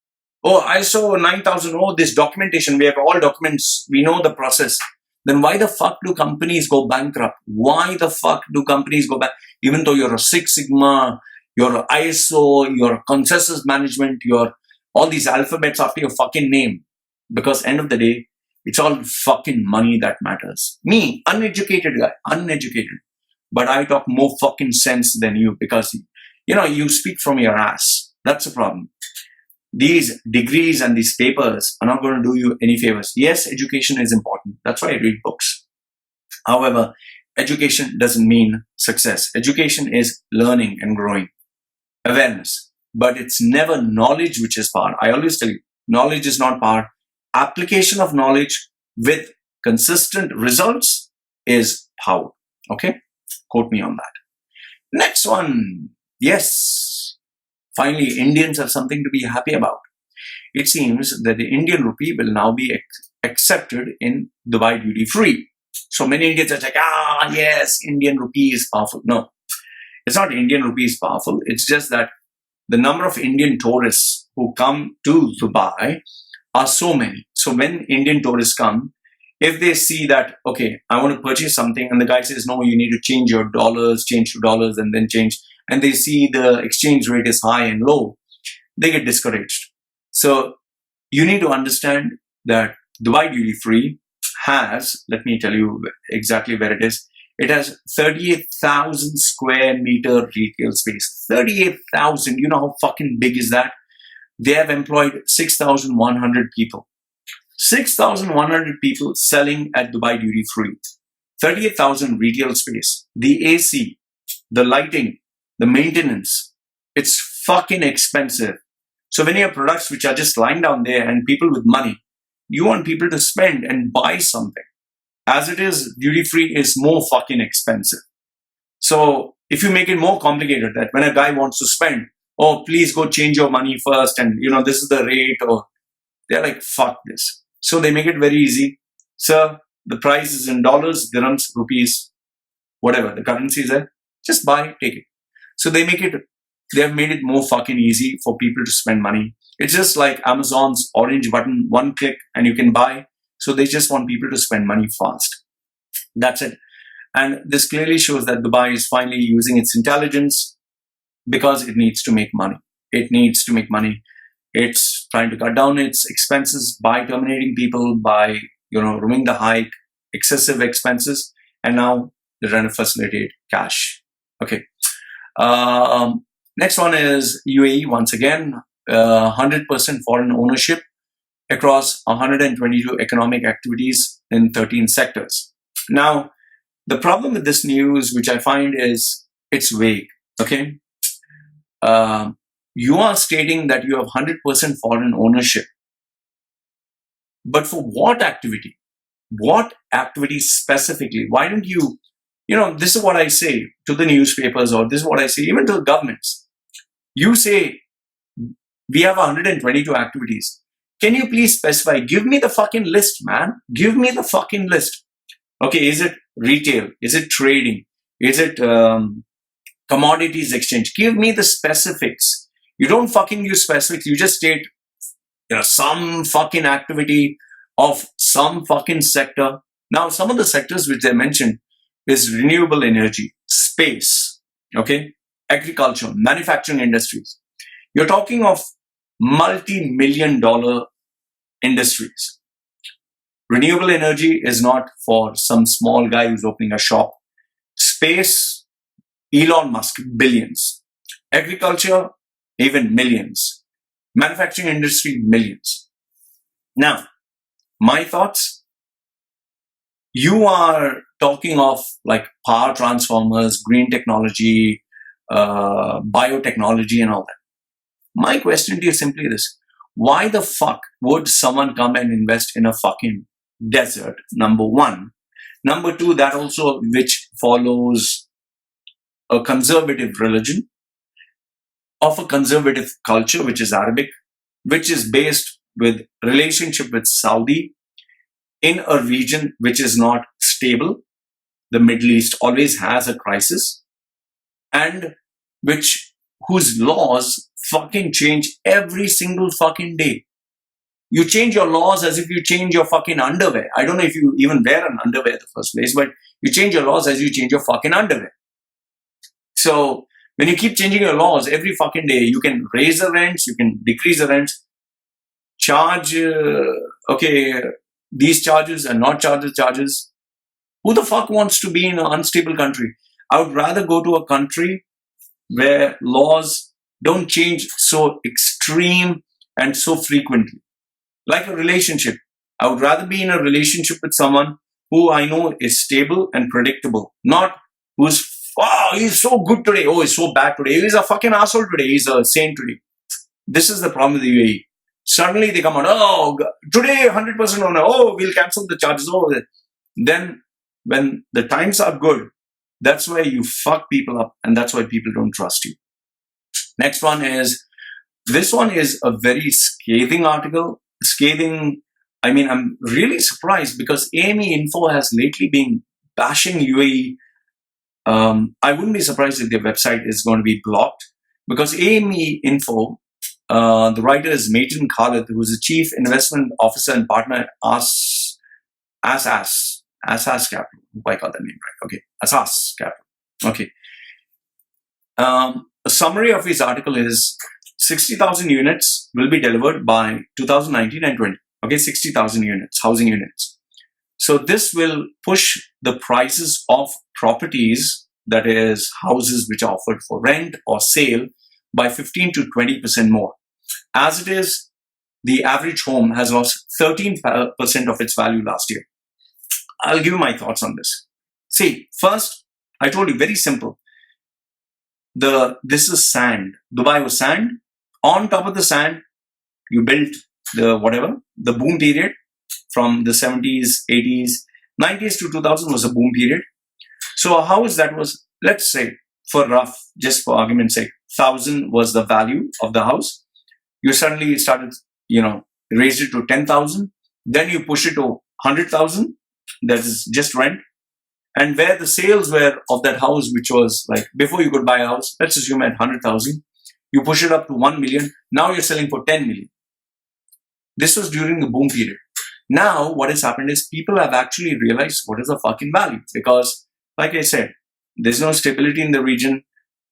Oh, ISO 9000. Oh, this documentation. We have all documents. We know the process. Then why the fuck do companies go bankrupt? Why the fuck do companies go back? Even though you're a Six Sigma, you're a ISO, you're a consensus management, you're all these alphabets after your fucking name. Because end of the day, it's all fucking money that matters. Me, uneducated guy, uneducated. But I talk more fucking sense than you because, you speak from your ass. That's the problem. These degrees and these papers are not going to do you any favors. Yes, education is important. That's why I read books. However, education doesn't mean success. Education is learning and growing. Awareness. But it's never knowledge which is power. I always tell you, knowledge is not power. Application of knowledge with consistent results is power. Okay? Quote me on that. Next one. Yes. Finally, Indians have something to be happy about. It seems that the Indian rupee will now be accepted in Dubai duty free. So many Indians are like, yes, Indian rupee is powerful. No, it's not Indian rupee is powerful. It's just that the number of Indian tourists who come to Dubai are so many. So when Indian tourists come, if they see that, okay, I want to purchase something, and the guy says, no, you need to change your dollars, change to dollars, and then change, and they see the exchange rate is high and low, they get discouraged. So you need to understand that Dubai duty free has, let me tell you exactly where it is. It has 38,000 square meter retail space. 38,000. You know how fucking big is that? They have employed 6,100 people. 6,100 people selling at Dubai duty free. 38,000 retail space. The AC, the lighting, the maintenance. It's fucking expensive. So when you have products which are just lying down there and people with money, you want people to spend and buy something. As it is, duty free is more fucking expensive. So if you make it more complicated, that when a guy wants to spend, oh, please go change your money first, and this is the rate, or they're like, fuck this. So they make it very easy. Sir, the price is in dollars, dirhams, rupees, whatever the currency is there. Just buy, take it. So they have made it more fucking easy for people to spend money. It's just like Amazon's orange button, one click and you can buy. So they just want people to spend money fast. That's it. And this clearly shows that Dubai is finally using its intelligence because it needs to make money. It needs to make money. It's trying to cut down its expenses by terminating people, by, removing the hike, excessive expenses, and now they're trying to facilitate cash. Okay. Next one is UAE once again, 100% foreign ownership across 122 economic activities in 13 sectors. Now, the problem with this news, which I find is it's vague. Okay. You are stating that you have 100% foreign ownership. But for what activity? What activity specifically? Why don't you, this is what I say to the newspapers, or this is what I say even to the governments. You say, we have 122 activities. Can you please specify? Give me the fucking list, man. Give me the fucking list. Okay, is it retail? Is it trading? Is it commodities exchange? Give me the specifics. You don't fucking use specifics. You just state, some fucking activity of some fucking sector. Now, some of the sectors which they mentioned is renewable energy, space, okay, agriculture, manufacturing industries. You're talking of multi-million-dollar industries. Renewable energy is not for some small guy who's opening a shop. Space, Elon Musk, billions. Agriculture, even millions. Manufacturing industry, millions. Now, my thoughts, you are talking of like power transformers, green technology, biotechnology and all that. My question to you is simply this. Why the fuck would someone come and invest in a fucking desert? Number one. Number two, that also which follows a conservative religion, of a conservative culture, which is Arabic, which is based with relationship with Saudi in a region which is not stable. The Middle East always has a crisis, and whose laws fucking change every single fucking day. You change your laws as if you change your fucking underwear. I don't know if you even wear an underwear in the first place, but you change your laws as you change your fucking underwear. So when you keep changing your laws every fucking day, you can raise the rents, you can decrease the rents, charge, these charges and not charge the charges. Who the fuck wants to be in an unstable country? I would rather go to a country where laws don't change so extreme and so frequently. Like a relationship. I would rather be in a relationship with someone who I know is stable and predictable. Not who's, wow, he's so good today. Oh, he's so bad today. He's a fucking asshole today. He's a saint today. This is the problem with the UAE. Suddenly they come out, oh, today 100% owner. Oh, we'll cancel the charges. Oh, then when the times are good, that's where you fuck people up, and that's why people don't trust you. Next one is, this one is a very scathing article. Scathing, I mean, I'm really surprised because AME Info has lately been bashing UAE. I wouldn't be surprised if their website is going to be blocked, because AME Info, the writer is Maiden Khalid, who is the chief investment officer and partner at Asas Capital. Hope I got that name right. Okay, Asas Capital. Okay. A summary of his article is 60,000 units will be delivered by 2019 and 20. Okay, 60,000 units, housing units. So this will push the prices of properties, that is houses which are offered for rent or sale, by 15 to 20% more. As it is, the average home has lost 13% of its value last year. I'll give you my thoughts on this. See, first, I told you, very simple. This is sand. Dubai was sand. On top of the sand, you built the boom period from the 70s, 80s, 90s to 2000 was a boom period. So a house that was, let's say, just for argument's sake, 1,000 was the value of the house. You suddenly started, raised it to 10,000. Then you push it to 100,000. That is just rent. And where the sales were of that house, which was like before you could buy a house, let's assume at 100,000, you push it up to 1 million. Now you're selling for 10 million. This was during the boom period. Now what has happened is people have actually realized what is the fucking value, because, like I said, there's no stability in the region.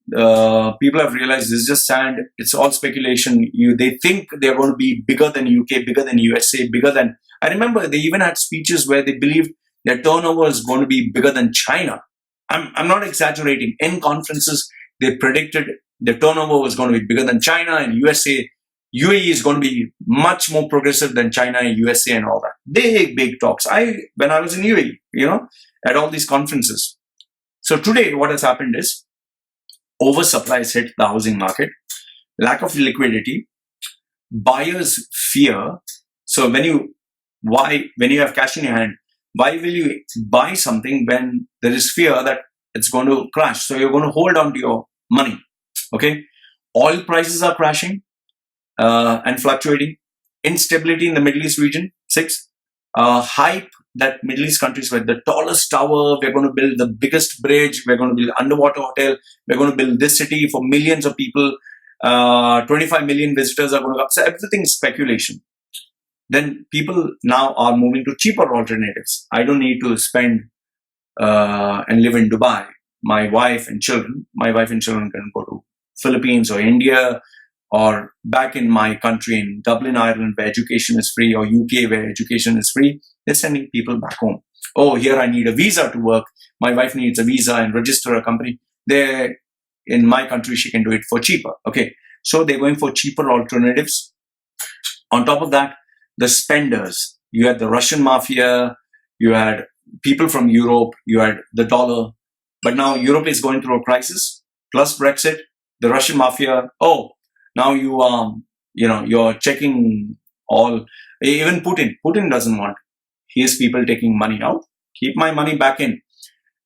People have realized this is just sand. It's all speculation. They think they're going to be bigger than UK, bigger than USA, bigger than. I remember they even had speeches where they believed their turnover is going to be bigger than China. I'm not exaggerating. In conferences, they predicted their turnover was going to be bigger than China and USA. UAE is going to be much more progressive than China and USA and all that. Big talks. When I was in UAE, at all these conferences. So today, what has happened is oversupply has hit the housing market, lack of liquidity, buyers fear. So when you have cash in your hand, why will you buy something when there is fear that it's going to crash? So you're going to hold on to your money. Okay. Oil prices are crashing and fluctuating. Instability in the Middle East region. 6. Hype that Middle East countries were the tallest tower. We're going to build the biggest bridge. We're going to build underwater hotel. We're going to build this city for millions of people. 25 million visitors are going to come. So everything's speculation. Then people now are moving to cheaper alternatives. I don't need to spend and live in Dubai. My wife and children can go to Philippines or India, or back in my country in Dublin, Ireland, where education is free, or UK, where education is free. They're sending people back home. Oh, here I need a visa to work. My wife needs a visa and register a company. There, in my country, she can do it for cheaper. Okay, so they're going for cheaper alternatives. On top of that, the spenders. You had the Russian Mafia, you had people from Europe, you had the dollar. But now Europe is going through a crisis, plus Brexit, the Russian Mafia. Oh, now you're checking all, even Putin. Putin doesn't want his people taking money out. Keep my money back in.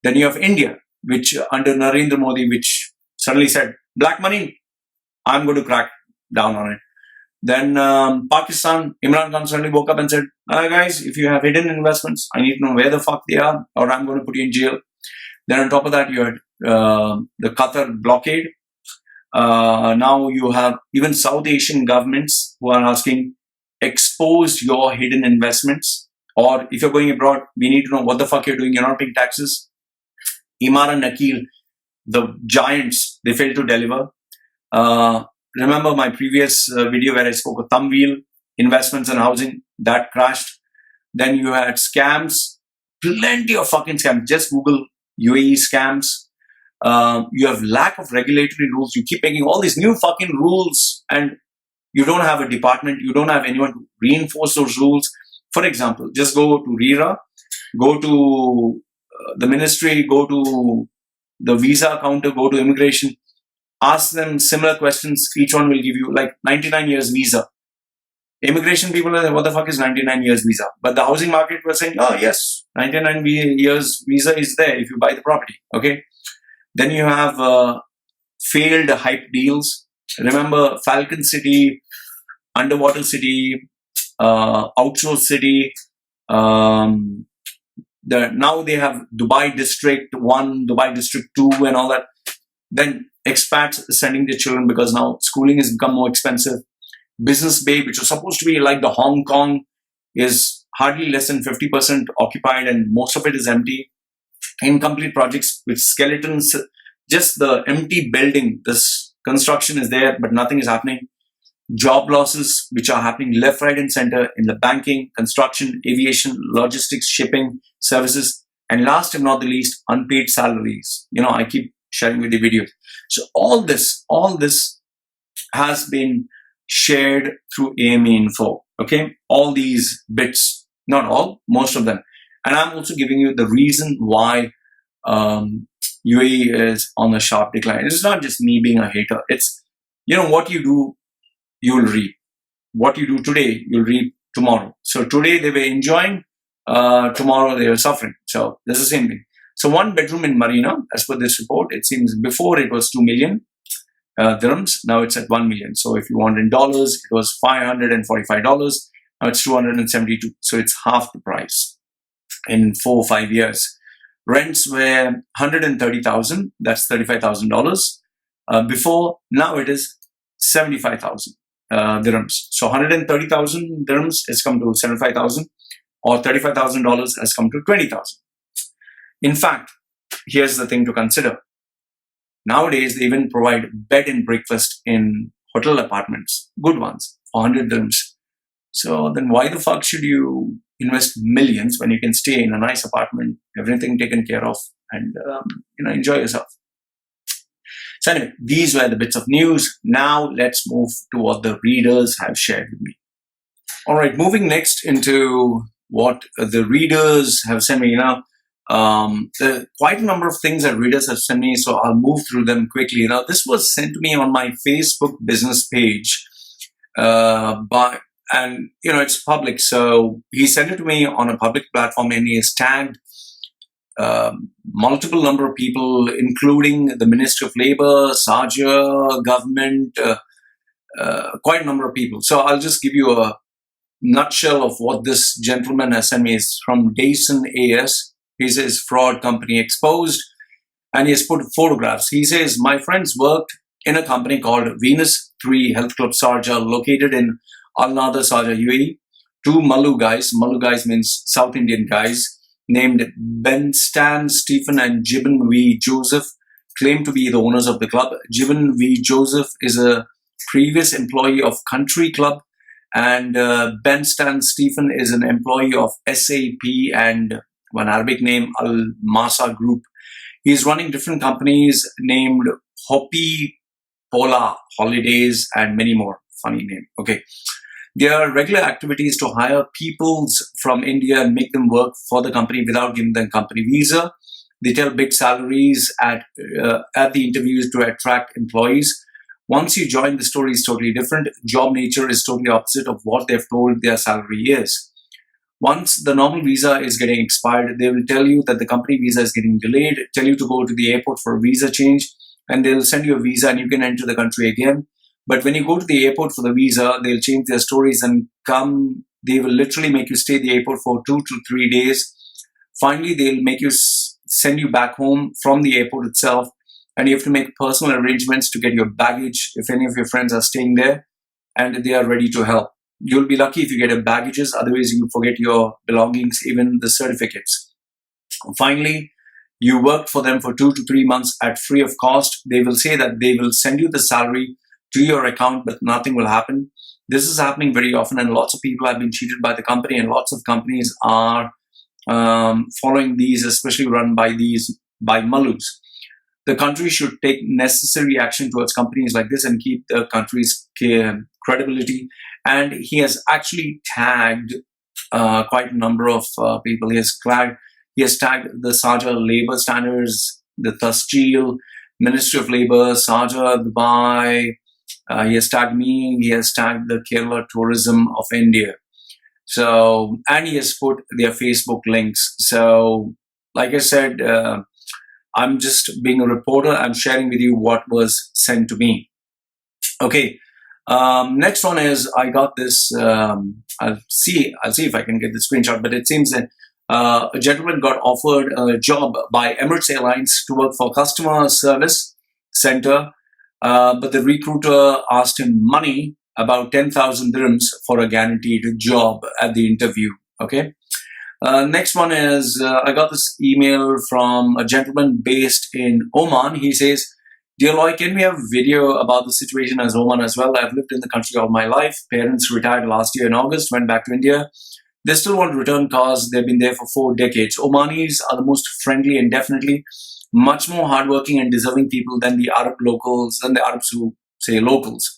Then you have India. which under Narendra Modi, which suddenly said, black money, I'm going to crack down on it. Then Pakistan, Imran Khan suddenly woke up and said, guys, if you have hidden investments, I need to know where the fuck they are, or I'm going to put you in jail. Then on top of that, you had the Qatar blockade. Now you have even South Asian governments who are asking, expose your hidden investments. Or if you're going abroad, we need to know what the fuck you're doing. You're not paying taxes. Imar and Nakil, the giants, they failed to deliver. Remember my previous video where I spoke of thumb wheel, investments and housing, that crashed. Then you had scams, plenty of fucking scams. Just Google UAE scams. You have lack of regulatory rules. You keep making all these new fucking rules and you don't have a department. You don't have anyone to reinforce those rules. For example, just go to RERA, go to the ministry, go to the visa counter, go to immigration, ask them similar questions. Each one will give you like 99 years visa. Immigration people are like, what the fuck is 99 years visa? But the housing market was saying, oh yes, 99 years visa is there if you buy the property. Okay. Then you have failed hype deals. Remember Falcon City, Underwater City, Outsource City. Now they have Dubai District 1, Dubai District 2 and all that. Then expats sending their children because now schooling has become more expensive. Business Bay, which was supposed to be like the Hong Kong, is hardly less than 50% occupied and most of it is empty. Incomplete projects with skeletons, just the empty building. This construction is there, but nothing is happening. Job losses, which are happening left, right, and center in the banking, construction, aviation, logistics, shipping, services, and last and not the least, unpaid salaries. I keep sharing with the videos. So all this has been shared through AME Info. Okay, all these bits, not all, most of them. And I'm also giving you the reason why UAE is on a sharp decline. It's not just me being a hater. It's, what you do, you'll reap. What you do today, you'll reap tomorrow. So today they were enjoying, tomorrow they were suffering. So this is the same thing. So one bedroom in Marina, as per this report, it seems before it was 2 million dirhams. Now it's at 1 million. So if you want in dollars, it was $545. Now it's 272. So it's half the price in 4 or 5 years. Rents were 130,000. That's $35,000. Before, now it is 75,000 dirhams. So 130,000 dirhams has come to 75,000, or $35,000 has come to 20,000. In fact, here's the thing to consider. Nowadays, they even provide bed and breakfast in hotel apartments, good ones, for 100 dirhams. So then why the fuck should you invest millions when you can stay in a nice apartment, everything taken care of, and enjoy yourself? So anyway, these were the bits of news. Now let's move to what the readers have shared with me. All right, moving next into what the readers have sent me. Quite a number of things that readers have sent me, so I'll move through them quickly. Now, this was sent to me on my Facebook business page, and it's public. So he sent it to me on a public platform, and he has tagged multiple number of people, including the Ministry of Labor, Sharjah government, quite a number of people. So I'll just give you a nutshell of what this gentleman has sent me. Is from Dason AS. He says, fraud company exposed, and he has put photographs. He says, my friends worked in a company called Venus 3 Health Club Sharjah, located in Al Nada, Sharjah, UAE. Two Malu guys means South Indian guys, named Ben Stan Stephen and Jibin V. Joseph, claim to be the owners of the club. Jibin V. Joseph is a previous employee of Country Club, and Ben Stan Stephen is an employee of SAP and one Arabic name, Al Masa Group. He's running different companies named Hopi Pola Holidays and many more. Funny name. Okay. Their regular activities to hire peoples from India and make them work for the company without giving them company visa. They tell big salaries at the interviews to attract employees. Once you join, the story is totally different. Job nature is totally opposite of what they've told their salary is. Once the normal visa is getting expired, they will tell you that the company visa is getting delayed, tell you to go to the airport for a visa change, and they'll send you a visa and you can enter the country again. But when you go to the airport for the visa, they'll change their stories and they will literally make you stay at the airport for 2 to 3 days. Finally, they'll make you send you back home from the airport itself, and you have to make personal arrangements to get your baggage if any of your friends are staying there and they are ready to help. You'll be lucky if you get your baggages, otherwise you forget your belongings, even the certificates. Finally, you work for them for 2 to 3 months at free of cost. They will say that they will send you the salary to your account, but nothing will happen. This is happening very often, and lots of people have been cheated by the company, and lots of companies are following these, especially run by Malus. The country should take necessary action towards companies like this and keep the country's credibility. And he has actually tagged quite a number of people. He has tagged the Sharjah Labor Standards, the Tasjil, Ministry of Labor, Sharjah, Dubai. He has tagged me. He has tagged the Kerala Tourism of India. So, and he has put their Facebook links. So, like I said, I'm just being a reporter. I'm sharing with you what was sent to me. Okay. Next one is, I got this. I'll see if I can get the screenshot. But it seems that a gentleman got offered a job by Emirates Airlines to work for customer service center, but the recruiter asked him money, about 10,000 dirhams, for a guaranteed job at the interview. Okay. Next one is, I got this email from a gentleman based in Oman. He says, "Dear Loy, can we have a video about the situation as Oman as well? I've lived in the country all my life. Parents retired last year in August, went back to India. They still want to return cars. They've been there for 4 decades. Omanis are the most friendly and definitely much more hardworking and deserving people than the Arab locals, than the Arabs who say locals.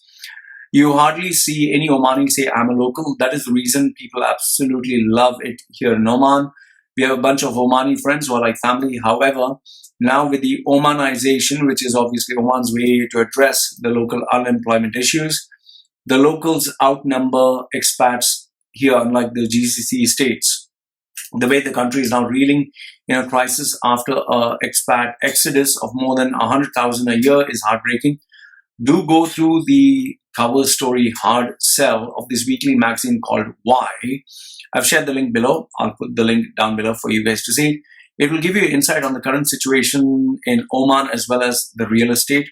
You hardly see any Omani say, I'm a local. That is the reason people absolutely love it here in Oman. We have a bunch of Omani friends who are like family. However, now with the Omanization, which is obviously Oman's way to address the local unemployment issues, the locals outnumber expats here, unlike the GCC states. The way the country is now reeling in a crisis after an expat exodus of more than 100,000 a year is heartbreaking. Do go through the cover story hard sell of this weekly magazine called Why. I've shared the link below. I'll put the link down below for you guys to see. It will give you insight on the current situation in Oman as well as the real estate.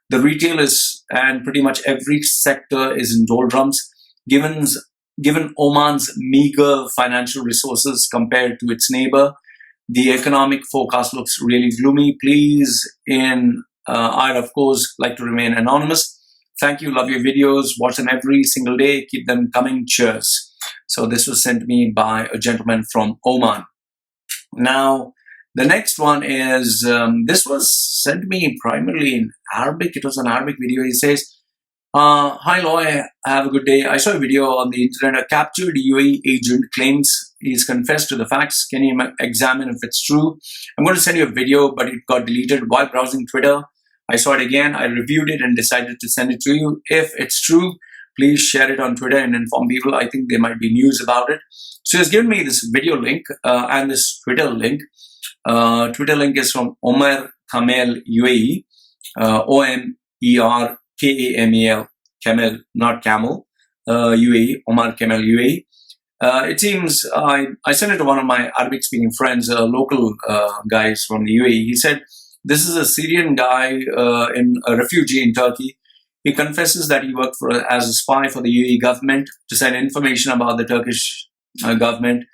The retail is, and pretty much every sector is in doldrums, given Oman's meager financial resources compared to its neighbor. The economic forecast looks really gloomy. Please, I'd of course like to remain anonymous. Thank you. Love your videos. Watch them every single day. Keep them coming. Cheers. So this was sent to me by a gentleman from Oman. Now, the next one is, this was sent to me primarily in Arabic. It was an Arabic video. He says, hi Loy, have a good day. I saw a video on the internet. A captured UAE agent claims he's confessed to the facts. Can you examine if it's true? I'm going to send you a video, but it got deleted while browsing Twitter. I saw it again. I reviewed it and decided to send it to you. If it's true, please share it on Twitter and inform people. I think there might be news about it. So he's given me this video link and this Twitter link. Twitter link is from Omar Kamel UAE, OMER KAMEL, Camel, not Camel, UAE, Omar Kamel UAE. It seems I sent it to one of my Arabic-speaking friends, local guys from the UAE. He said, this is a Syrian guy, a refugee in Turkey. He confesses that he worked as a spy for the UAE government to send information about the Turkish government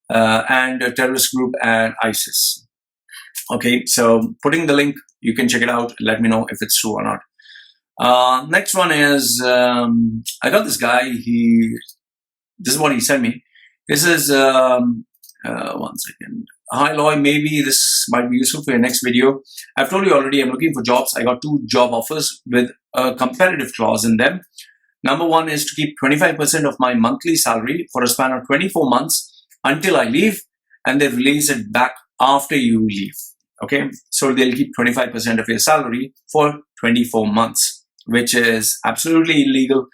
and a terrorist group and ISIS. Okay, so putting the link, you can check it out. Let me know if it's true or not. Next one is, I got this guy. This is what he sent me. This is, one second. Hi Loy, maybe this might be useful for your next video. I've told you already, I'm looking for jobs. I got 2 job offers with a competitive clause in them. Number 1 is to keep 25% of my monthly salary for a span of 24 months until I leave, and they release it back after you leave. Okay, so they'll keep 25% of your salary for 24 months, which is absolutely illegal.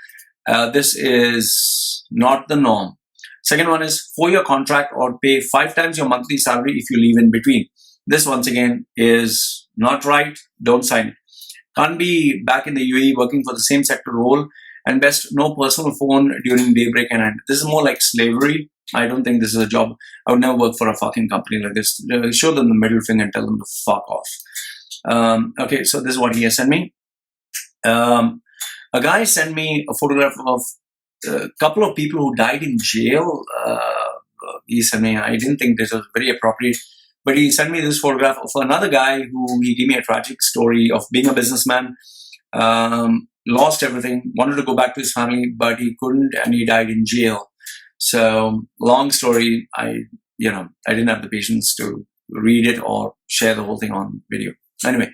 This is not the norm. Second one is 4-year contract or pay 5 times your monthly salary if you leave in between. This once again is not right. Don't sign it. Can't be back in the UAE working for the same sector role, and best no personal phone during daybreak and end. This is more like slavery. I don't think this is a job. I would never work for a fucking company like this. Show them the middle finger and tell them to fuck off. Okay, so this is what he has sent me. A guy sent me a photograph of a couple of people who died in jail. He sent me, I didn't think this was very appropriate, but he sent me this photograph of another guy who he gave me a tragic story of being a businessman, lost everything, wanted to go back to his family, but he couldn't, and he died in jail. So long story, I didn't have the patience to read it or share the whole thing on video. Anyway,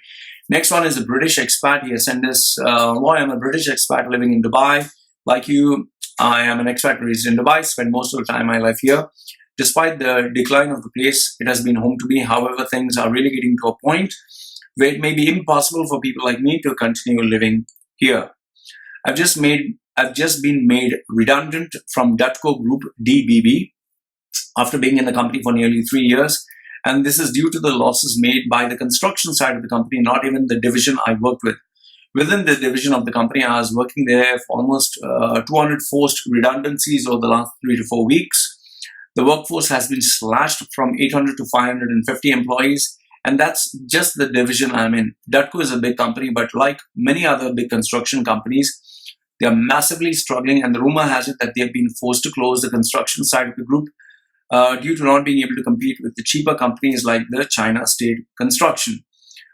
next one is a British expat. He has sent this, well, I'm a British expat living in Dubai. Like you, I am an expat raised in Dubai, spent most of the time of my life here. Despite the decline of the place, it has been home to me. However, things are really getting to a point where it may be impossible for people like me to continue living here. I've just been made redundant from Dutco Group DBB after being in the company for nearly 3 years. And this is due to the losses made by the construction side of the company, not even the division I worked with. Within the division of the company, I was working there for almost 200 forced redundancies over the last 3 to 4 weeks. The workforce has been slashed from 800 to 550 employees, and that's just the division I'm in. Dutco is a big company, but like many other big construction companies, they are massively struggling, and the rumor has it that they have been forced to close the construction side of the group due to not being able to compete with the cheaper companies like the China State Construction.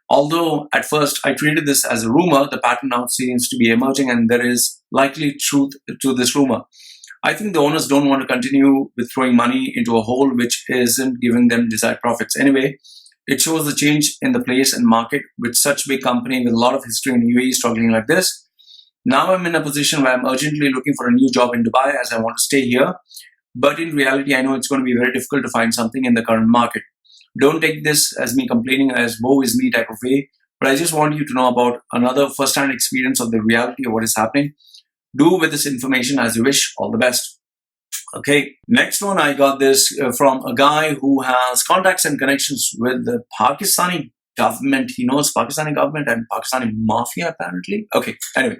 Although at first I treated this as a rumor, the pattern now seems to be emerging, and there is likely truth to this rumor. I think the owners don't want to continue with throwing money into a hole which isn't giving them desired profits. Anyway, it shows the change in the place and market with such a big company with a lot of history in UAE struggling like this. Now I'm in a position where I'm urgently looking for a new job in Dubai as I want to stay here. But in reality, I know it's going to be very difficult to find something in the current market. Don't take this as me complaining as woe is me type of way, but I just want you to know about another first-hand experience of the reality of what is happening. Do with this information as you wish. All the best. Okay, next one, I got this from a guy who has contacts and connections with the Pakistani government. He knows Pakistani government and Pakistani Mafia apparently. Okay, anyway,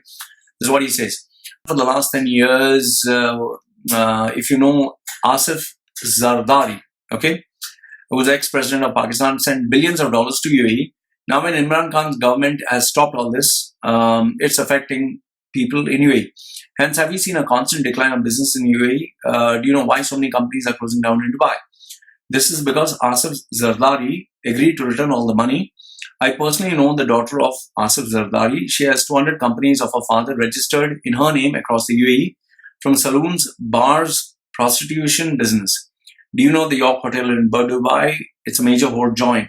this is what he says. For the last 10 years, if you know Asif Zardari, okay, who was ex-president of Pakistan, sent billions of dollars to UAE. Now when Imran Khan's government has stopped all this, it's affecting people in UAE. Hence, have we seen a constant decline of business in UAE? Do you know why so many companies are closing down in Dubai? This is because Asif Zardari agreed to return all the money. I personally know the daughter of Asif Zardari. She has 200 companies of her father registered in her name across the UAE, from saloons, bars, prostitution, business. Do you know the York Hotel in Dubai? It's a major whore joint.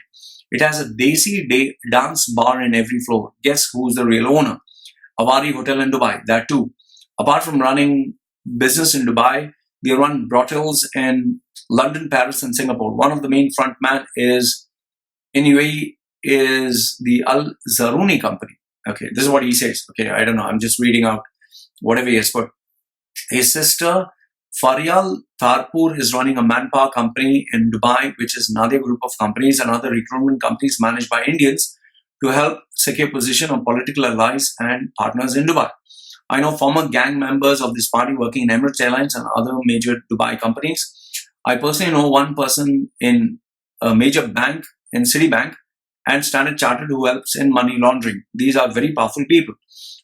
It has a Desi dance bar in every floor. Guess who's the real owner? Awari Hotel in Dubai, that too. Apart from running business in Dubai, they run brothels in London, Paris, and Singapore. One of the main frontmen is in UAE is the Al Zaruni company. Okay, this is what he says. Okay, I don't know. I'm just reading out whatever he has put. His sister Faryal Tarpur is running a manpower company in Dubai, which is another group of companies and other recruitment companies managed by Indians to help secure position of political allies and partners in Dubai. I know former gang members of this party working in Emirates Airlines and other major Dubai companies. I personally know one person in a major bank in Citibank and Standard Chartered who helps in money laundering. These are very powerful people.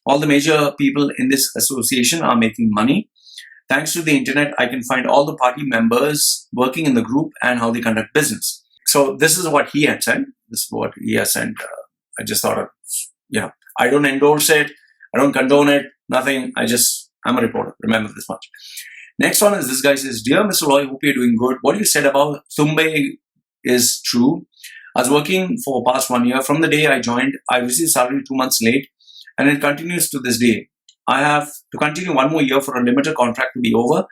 All the major people in this association are making money. Thanks to the internet, I can find all the party members working in the group and how they conduct business. So this is what he had said. This is what he has sent. I just thought, I don't endorse it. I don't condone it. Nothing. I'm a reporter. Remember this much. Next one is this guy says, Dear Mr. Roy, hope you're doing good. What you said about Tumbe is true. I was working for the past 1 year. From the day I joined, I received salary 2 months late, and it continues to this day. I have to continue 1 more year for a limited contract to be over.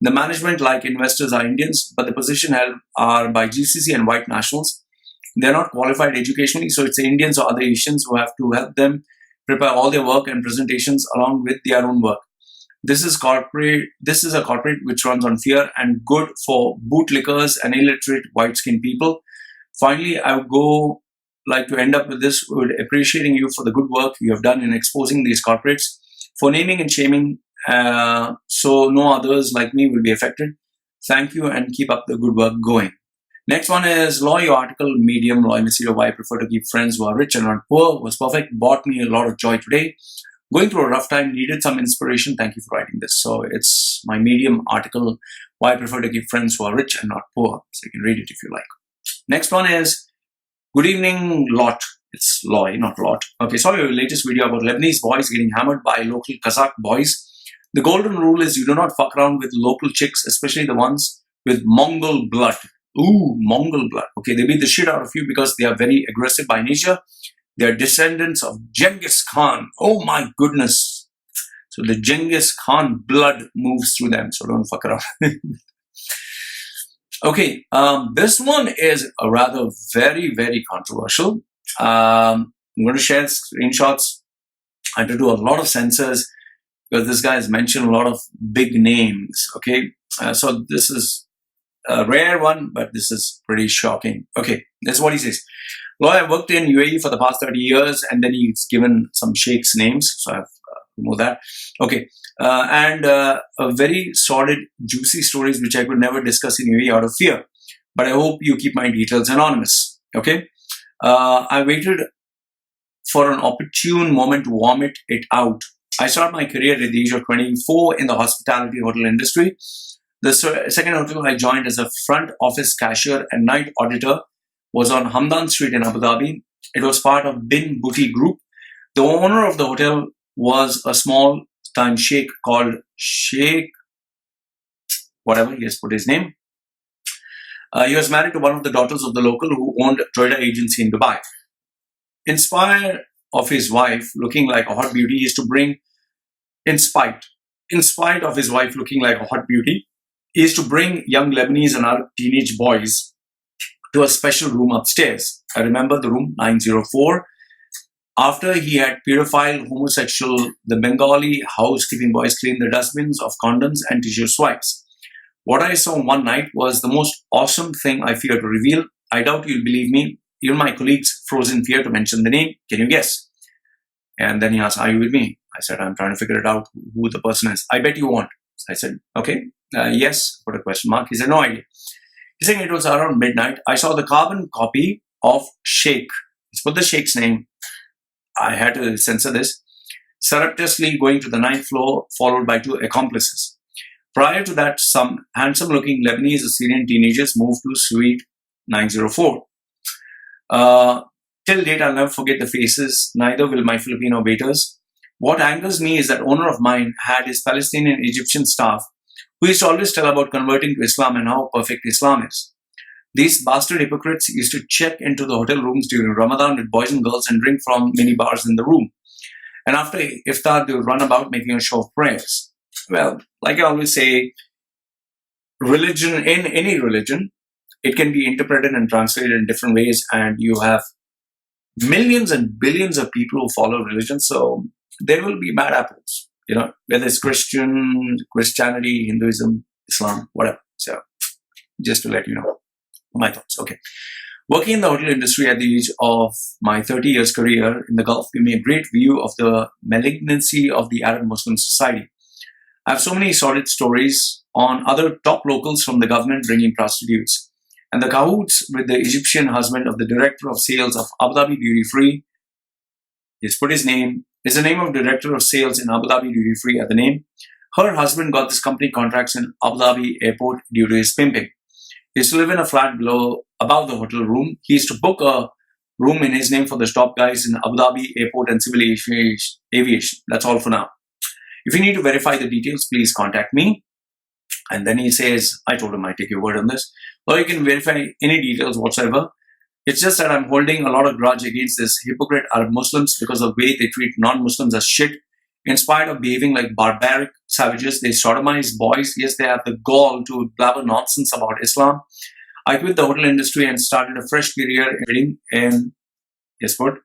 The management, like investors, are Indians, but the position held are by GCC and white nationals. They're not qualified educationally, so it's the Indians or other Asians who have to help them prepare all their work and presentations along with their own work. This is corporate. This is a corporate which runs on fear and good for bootlickers and illiterate white-skinned people. Finally, I would go like to end up with this, with appreciating you for the good work you have done in exposing these corporates, for naming and shaming, so no others like me will be affected. Thank you and keep up the good work going. Next one is Law, your article, Medium, Law, Machedo, why I prefer to keep friends who are rich and not poor, was perfect, brought me a lot of joy today. Going through a rough time, needed some inspiration. Thank you for writing this. So it's my Medium article, why I prefer to keep friends who are rich and not poor. So you can read it if you like. Next one is, good evening, Lot. It's Loy, not Lot. Okay, saw your latest video about Lebanese boys getting hammered by local Kazakh boys. The golden rule is you do not fuck around with local chicks, especially the ones with Mongol blood. Ooh, Mongol blood. Okay, they beat the shit out of you because they are very aggressive by nature. They are descendants of Genghis Khan. Oh my goodness. So the Genghis Khan blood moves through them, so don't fuck around. Okay, this one is a rather very, very controversial. I'm going to share screenshots. I had to do a lot of censors because this guy has mentioned a lot of big names. Okay, so this is a rare one, but this is pretty shocking. Okay, this is what he says. Lawyer worked in UAE for the past 30 years, and then he's given some sheikhs' names. So I've removed that. Okay, and a very solid, juicy stories which I could never discuss in UAE out of fear. But I hope you keep my details anonymous. Okay, I waited for an opportune moment to vomit it out. I started my career at the age of 24 in the hospitality hotel industry. The second hotel I joined as a front office cashier and night auditor was on Hamdan Street in Abu Dhabi. It was part of Bin Booty Group. The owner of the hotel was a small-time sheikh called Sheikh, whatever, he has put his name. He was married to one of the daughters of the local who owned a Toyota agency in Dubai. In spite of his wife looking like a hot beauty, he used to bring, in spite of his wife looking like a hot beauty, he used to bring young Lebanese and Arab teenage boys to a special room upstairs. I remember the room 904. After he had pedophile, homosexual, the Bengali housekeeping boys cleaned the dustbins of condoms and tissue swipes. What I saw one night was the most awesome thing I fear to reveal. I doubt you'll believe me. Even my colleagues froze in fear to mention the name. Can you guess? And then he asked, are you with me? I said, I'm trying to figure it out who the person is. I bet you won't. So I said, okay, yes, put a question mark. He said, no idea. He's saying it was around midnight. I saw the carbon copy of Sheikh. Let's put the Sheikh's name. I had to censor this. Surreptitiously going to the ninth floor, followed by two accomplices. Prior to that, some handsome-looking Lebanese Syrian teenagers moved to Suite 904. Till date, I'll never forget the faces. Neither will my Filipino waiters. What angers me is that owner of mine had his Palestinian Egyptian staff who used to always tell about converting to Islam and how perfect Islam is. These bastard hypocrites used to check into the hotel rooms during Ramadan with boys and girls and drink from mini bars in the room. And after iftar, they would run about making a show of prayers. Well, like I always say, religion, in any religion, it can be interpreted and translated in different ways, and you have millions and billions of people who follow religion, so there will be bad apples, whether it's Christianity, Hinduism, Islam, whatever. So just to let you know my thoughts. Okay. Working in the hotel industry at the age of my 30 years career in the Gulf gave me a great view of the malignancy of the Arab Muslim society. I have so many solid stories on other top locals from the government bringing prostitutes, and the cahoots with the Egyptian husband of the director of sales of Abu Dhabi Duty Free. He's put his name. Is the name of director of sales in Abu Dhabi Duty Free at the name. Her husband got this company contracts in Abu Dhabi airport due to his pimping. He used to live in a flat above the hotel room. He used to book a room in his name for the top guys in Abu Dhabi airport and civil aviation. That's all for now. If you need to verify the details, please contact me. And then he says, I told him I take your word on this. Or you can verify any details whatsoever. It's just that I'm holding a lot of grudge against this hypocrite Arab Muslims because of the way they treat non-Muslims as shit. In spite of behaving like barbaric savages, they sodomize boys. Yes, they have the gall to blabber nonsense about Islam. I quit the hotel industry and started a fresh career in Expo.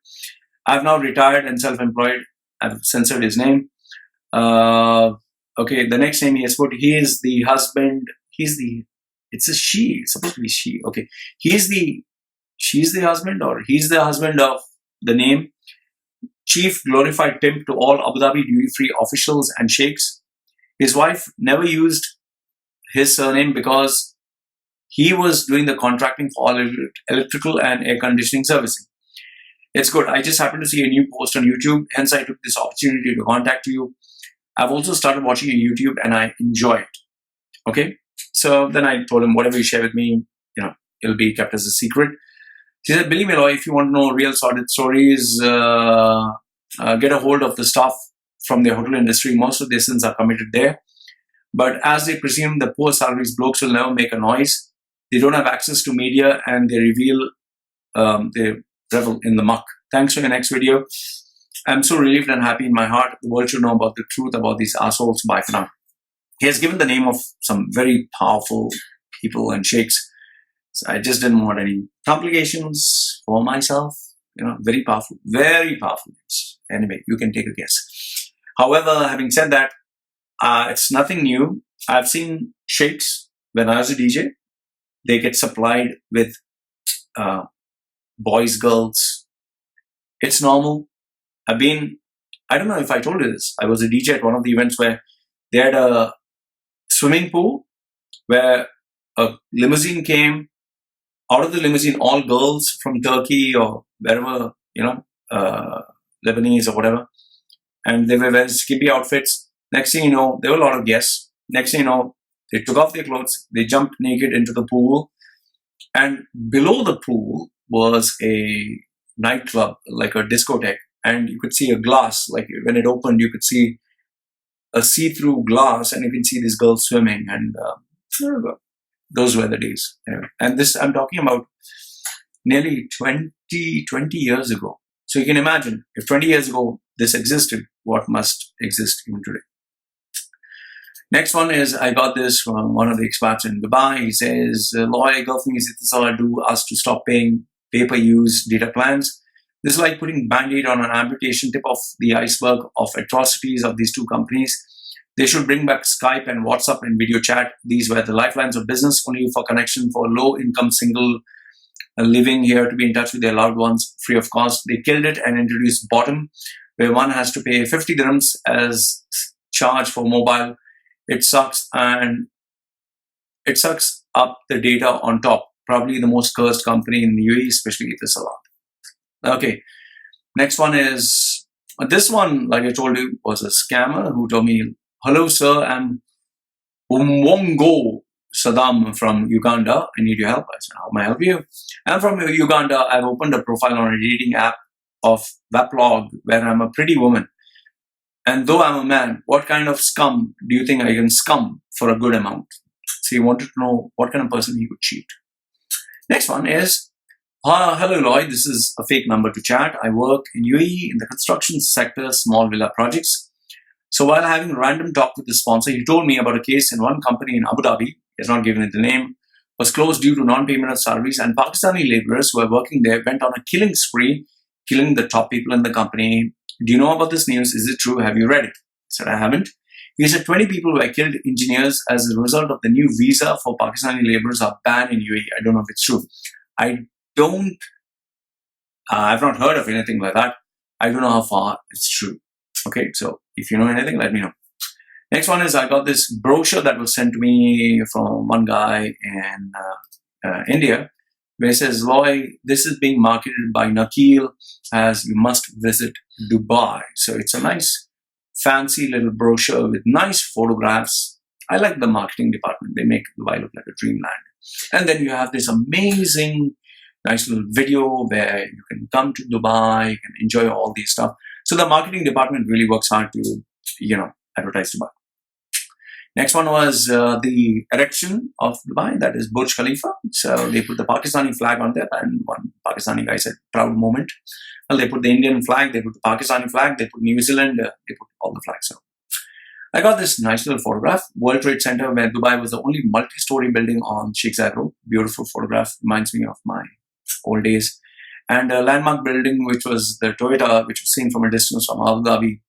I've now retired and self-employed. I've censored his name. Okay, the next name he has put, he is the husband. It's a she. It's supposed to be she. Okay, she's the husband, or he's the husband of the name Chief Glorified Pimp to all Abu Dhabi duty-free officials and sheikhs. His wife never used his surname because he was doing the contracting for all electrical and air conditioning servicing. It's good. I just happened to see a new post on YouTube, hence I took this opportunity to contact you. I've also started watching your YouTube and I enjoy it. Okay? So then I told him, whatever you share with me, it'll be kept as a secret. He said, believe me, Loy, if you want to know real sordid stories, get a hold of the staff from the hotel industry. Most of their sins are committed there. But as they presume the poor salaries blokes will never make a noise, they don't have access to media and they revel in the muck. Thanks for your next video. I'm so relieved and happy in my heart. The world should know about the truth about these assholes. Bye for now. He has given the name of some very powerful people and sheikhs. So I just didn't want any complications for myself. Very powerful names. Anyway, you can take a guess. However, having said that, it's nothing new. I've seen sheikhs when I was a DJ. They get supplied with boys, girls. It's normal. I don't know if I told you this. I was a DJ at one of the events where they had a swimming pool where a limousine came. Out of the limousine, all girls from Turkey or wherever, Lebanese or whatever. And they were wearing skimpy outfits. Next thing you know, there were a lot of guests. Next thing you know, they took off their clothes. They jumped naked into the pool. And below the pool was a nightclub, like a discotheque. And you could see a glass, like when it opened, you could see a see-through glass and you can see these girls swimming. And those were the days. Anyway, and this, I'm talking about nearly 20 years ago. So you can imagine, if 20 years ago this existed, what must exist even today. Next one is, I got this from one of the expats in Dubai. He says, Lawyer, Gulf News, this all I do, asked to stop paying pay-per-use data plans. This is like putting Band-Aid on an amputation, tip of the iceberg of atrocities of these two companies. They should bring back Skype and WhatsApp and video chat. These were the lifelines of business, only for connection for low-income single living here to be in touch with their loved ones free of cost. They killed it and introduced Bottom, where one has to pay 50 dirhams as charge for mobile. It sucks, and it sucks up the data on top. Probably the most cursed company in the UAE, especially Etisalat. Okay, next one is, this one, like I told you, was a scammer who told me, hello sir, I'm Umwongo Saddam from Uganda. I need your help. I said, how may I help you? I'm from Uganda. I've opened a profile on a dating app of Weblog where I'm a pretty woman. And though I'm a man, what kind of scum do you think I can scum for a good amount? So he wanted to know what kind of person he would cheat. Next one is, hello Lloyd, this is a fake number to chat. I work in UAE in the construction sector, small villa projects. So while having a random talk with the sponsor, he told me about a case in one company in Abu Dhabi, he has not given it the name, was closed due to non-payment of salaries, and Pakistani laborers who were working there went on a killing spree, killing the top people in the company. Do you know about this news? Is it true? Have you read it? I said, I haven't. He said 20 people were killed, engineers, as a result of the new visa for Pakistani laborers are banned in UAE. I don't know if it's true. I've not heard of anything like that. I don't know how far it's true. Okay, so if you know anything, let me know. Next one is, I got this brochure that was sent to me from one guy in India, where it says, Loy, this is being marketed by Nakil as you must visit Dubai. So it's a nice, fancy little brochure with nice photographs. I like the marketing department. They make Dubai look like a dreamland. And then you have this amazing, nice little video where you can come to Dubai, you can enjoy all these stuff. So the marketing department really works hard to, advertise Dubai. Next one was the erection of Dubai, that is Burj Khalifa. So they put the Pakistani flag on there, and one Pakistani guy said, proud moment. Well, they put the Indian flag, they put the Pakistani flag, they put New Zealand, they put all the flags. So I got this nice little photograph, World Trade Center, where Dubai was the only multi-story building on Sheikh Zayed Road. Beautiful photograph, reminds me of my old days. And a landmark building, which was the Toyota, which was seen from a distance from Abu Dhabi.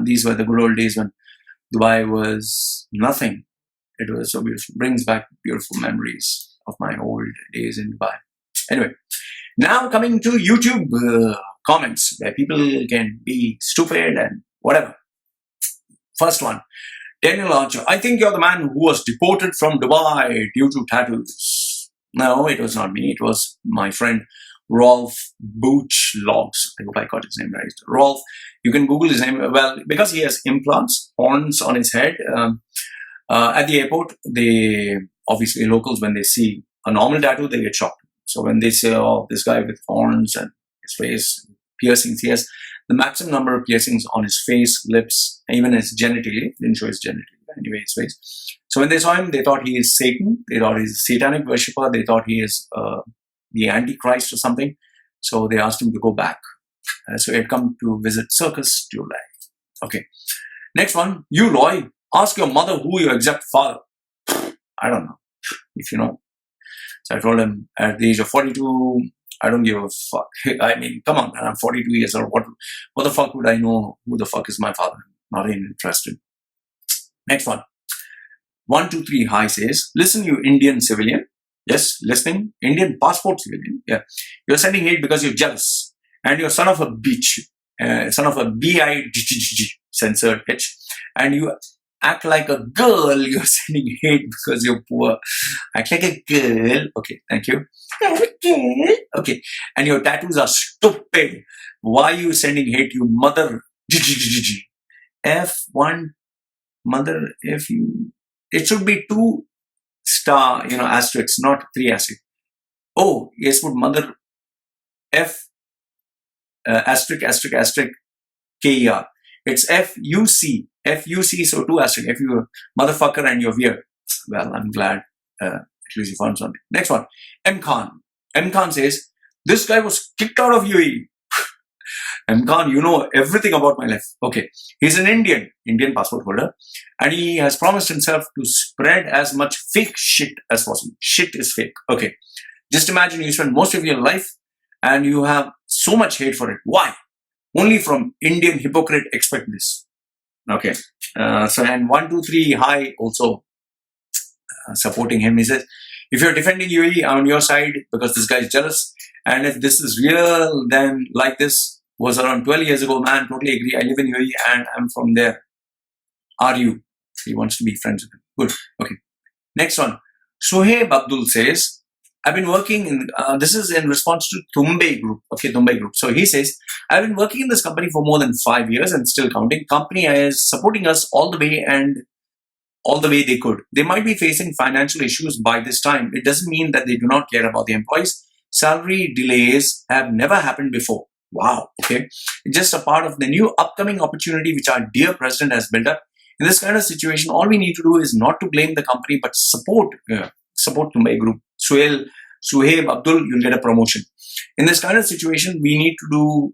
These were the good old days when Dubai was nothing. It was so beautiful. Brings back beautiful memories of my old days in Dubai. Anyway, now coming to YouTube comments where people can be stupid and whatever. First one, Daniel Archer. I think you're the man who was deported from Dubai due to tattoos. No, it was not me. It was my friend Rolf Booch Logs. I hope I got his name right. Rolf, you can Google his name. Well, because he has implants, horns on his head. At the airport, they obviously locals, when they see a normal tattoo, they get shocked. So when they say, oh, this guy with horns and his face, piercings, he has the maximum number of piercings on his face, lips, even his genitalia. Didn't show his genitalia, anyway, his face. So when they saw him, they thought he is Satan. They thought he's a satanic worshipper. They thought he is the Antichrist or something. So they asked him to go back. So he had come to visit Circus July. Okay. Next one, you Loy, ask your mother who your exact father. I don't know if you know. So I told him at the age of 42, I don't give a fuck. I mean, come on, man, I'm 42 years old. What the fuck would I know who the fuck is my father? Not even interested. Next one. 123 Hi says, listen, you Indian civilian. Yes, listening. Indian passport civilian. Yeah. You're sending hate because you're jealous. And you're son of a bitch. Son of a B-I-G-G-G, censored H. And you act like a girl. You're sending hate because you're poor. Act like a girl. Okay, thank you. Okay. And your tattoos are stupid. Why are you sending hate, you mother? F1 mother, if you... It should be 2 star, asterisks, not 3 asterisks. Oh, yes, put mother F asterisk, asterisk, asterisk, KER. It's FUC, so 2 asterisks. If you're a motherfucker and you're weird. Well, I'm glad at least you found something. Next one, M Khan. M Khan says, this guy was kicked out of UAE. M Khan, you know everything about my life. Okay, he's an Indian passport holder, and he has promised himself to spread as much fake shit as possible. Shit is fake. Okay, just imagine you spend most of your life and you have so much hate for it. Why? Only from Indian hypocrite expect this. Okay, so and 123 Hi also supporting him. He says, if you're defending UAE, I'm on your side because this guy is jealous, and if this is real, then like this was around 12 years ago, man, totally agree. I live in UAE and I'm from there. Are you? He wants to be friends with him. Good. Okay. Next one. Suhaib Abdul says, I've been working in, this is in response to Tumbe Group. Okay, Tumbe Group. So he says, I've been working in this company for more than 5 years and still counting. Company is supporting us all the way they could. They might be facing financial issues by this time. It doesn't mean that they do not care about the employees. Salary delays have never happened before. Wow. Okay. It's just a part of the new upcoming opportunity which our dear president has built up. In this kind of situation, all we need to do is not to blame the company, but support Tumbe Group. Suhaib Abdul, you'll get a promotion. In this kind of situation, we need to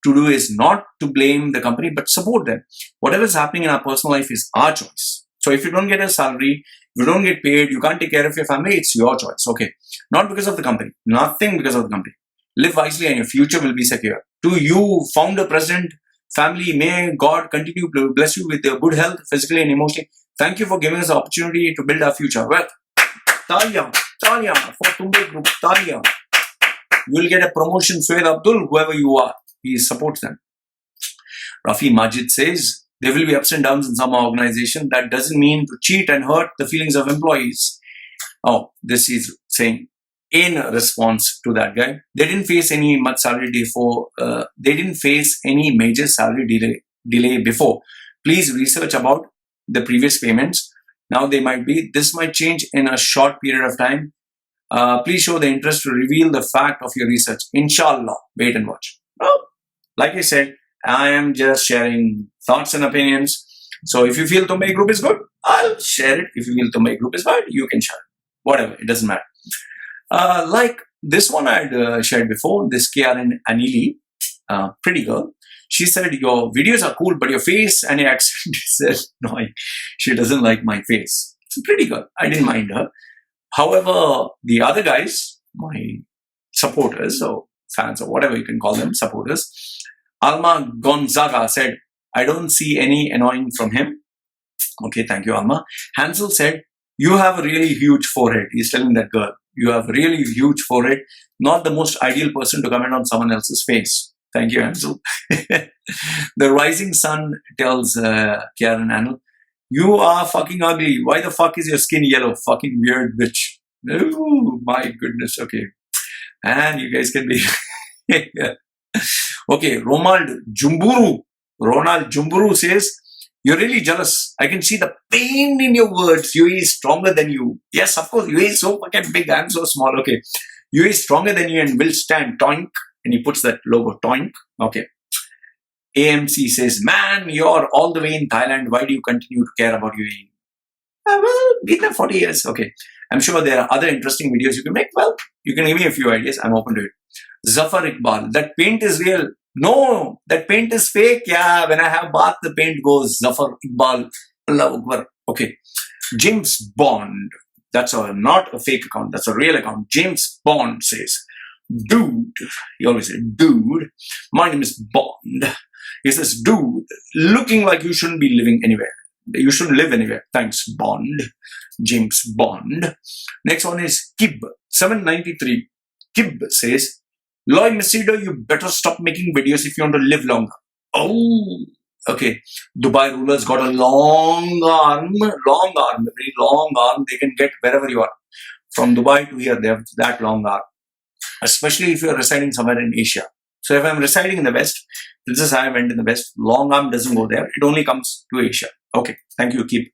do is not to blame the company, but support them. Whatever is happening in our personal life is our choice. So if you don't get a salary, if you don't get paid, you can't take care of your family, it's your choice. Okay. Not because of the company. Nothing because of the company. Live wisely and your future will be secure. To you, founder, president, family, may God continue to bless you with your good health, physically and emotionally. Thank you for giving us the opportunity to build our future. Well, Talia for Tumbe Group, Talia. You will get a promotion, Suhaib Abdul, whoever you are. He supports them. Rafi Majid says, there will be ups and downs in some organization. That doesn't mean to cheat and hurt the feelings of employees. Oh, this is saying, in response to that guy, they didn't face any much salary they didn't face any major salary delay before. Please research about the previous payments. Now this might change in a short period of time. Please show the interest to reveal the fact of your research. Inshallah, wait and watch. Well, like I said, I am just sharing thoughts and opinions. So if you feel Tumbe Group is good, I'll share it. If you feel Tumbe Group is bad, you can share it. Whatever, it doesn't matter. Like this one I'd shared before, this Karen Anili, pretty girl. She said, your videos are cool, but your face and your accent is annoying. She doesn't like my face. It's a pretty girl. I didn't mind her. However, the other guys, my supporters or fans or whatever you can call them, supporters, Alma Gonzaga said, I don't see any annoying from him. Okay, thank you, Alma. Hansel said, you have a really huge forehead. He's telling that girl, you have a really huge forehead. Not the most ideal person to comment on someone else's face. Thank you, Hansel. The rising sun tells Karen Anil, you are fucking ugly. Why the fuck is your skin yellow? Fucking weird bitch. Oh, my goodness. Okay. And you guys can be... Okay, Ronald Jumburu says, you're really jealous. I can see the pain in your words. UAE is stronger than you. Yes, of course. UAE is so fucking big. I'm so small. Okay. UAE is stronger than you and will stand. Toink. And he puts that logo. Toink. Okay. AMC says, man, you're all the way in Thailand. Why do you continue to care about UAE? Well, been there 40 years. Okay. I'm sure there are other interesting videos you can make. Well, you can give me a few ideas. I'm open to it. Zafar Iqbal, that paint is real. No, that paint is fake. Yeah, when I have bath, the paint goes. Zafar Iqbal. Allah Akbar. Okay. James Bond. That's not a fake account. That's a real account. James Bond says, dude. He always says, dude. My name is Bond. He says, dude, looking like you shouldn't be living anywhere. You shouldn't live anywhere. Thanks, Bond. James Bond. Next one is Kib. 793. Kib says, Lloyd Machedo, you better stop making videos if you want to live longer. Oh, okay. Dubai rulers got a long arm, very long arm. They can get wherever you are. From Dubai to here, they have that long arm. Especially if you're residing somewhere in Asia. So if I'm residing in the West, Princess Haya went in the West. Long arm doesn't go there. It only comes to Asia. Okay. Thank you, Kib.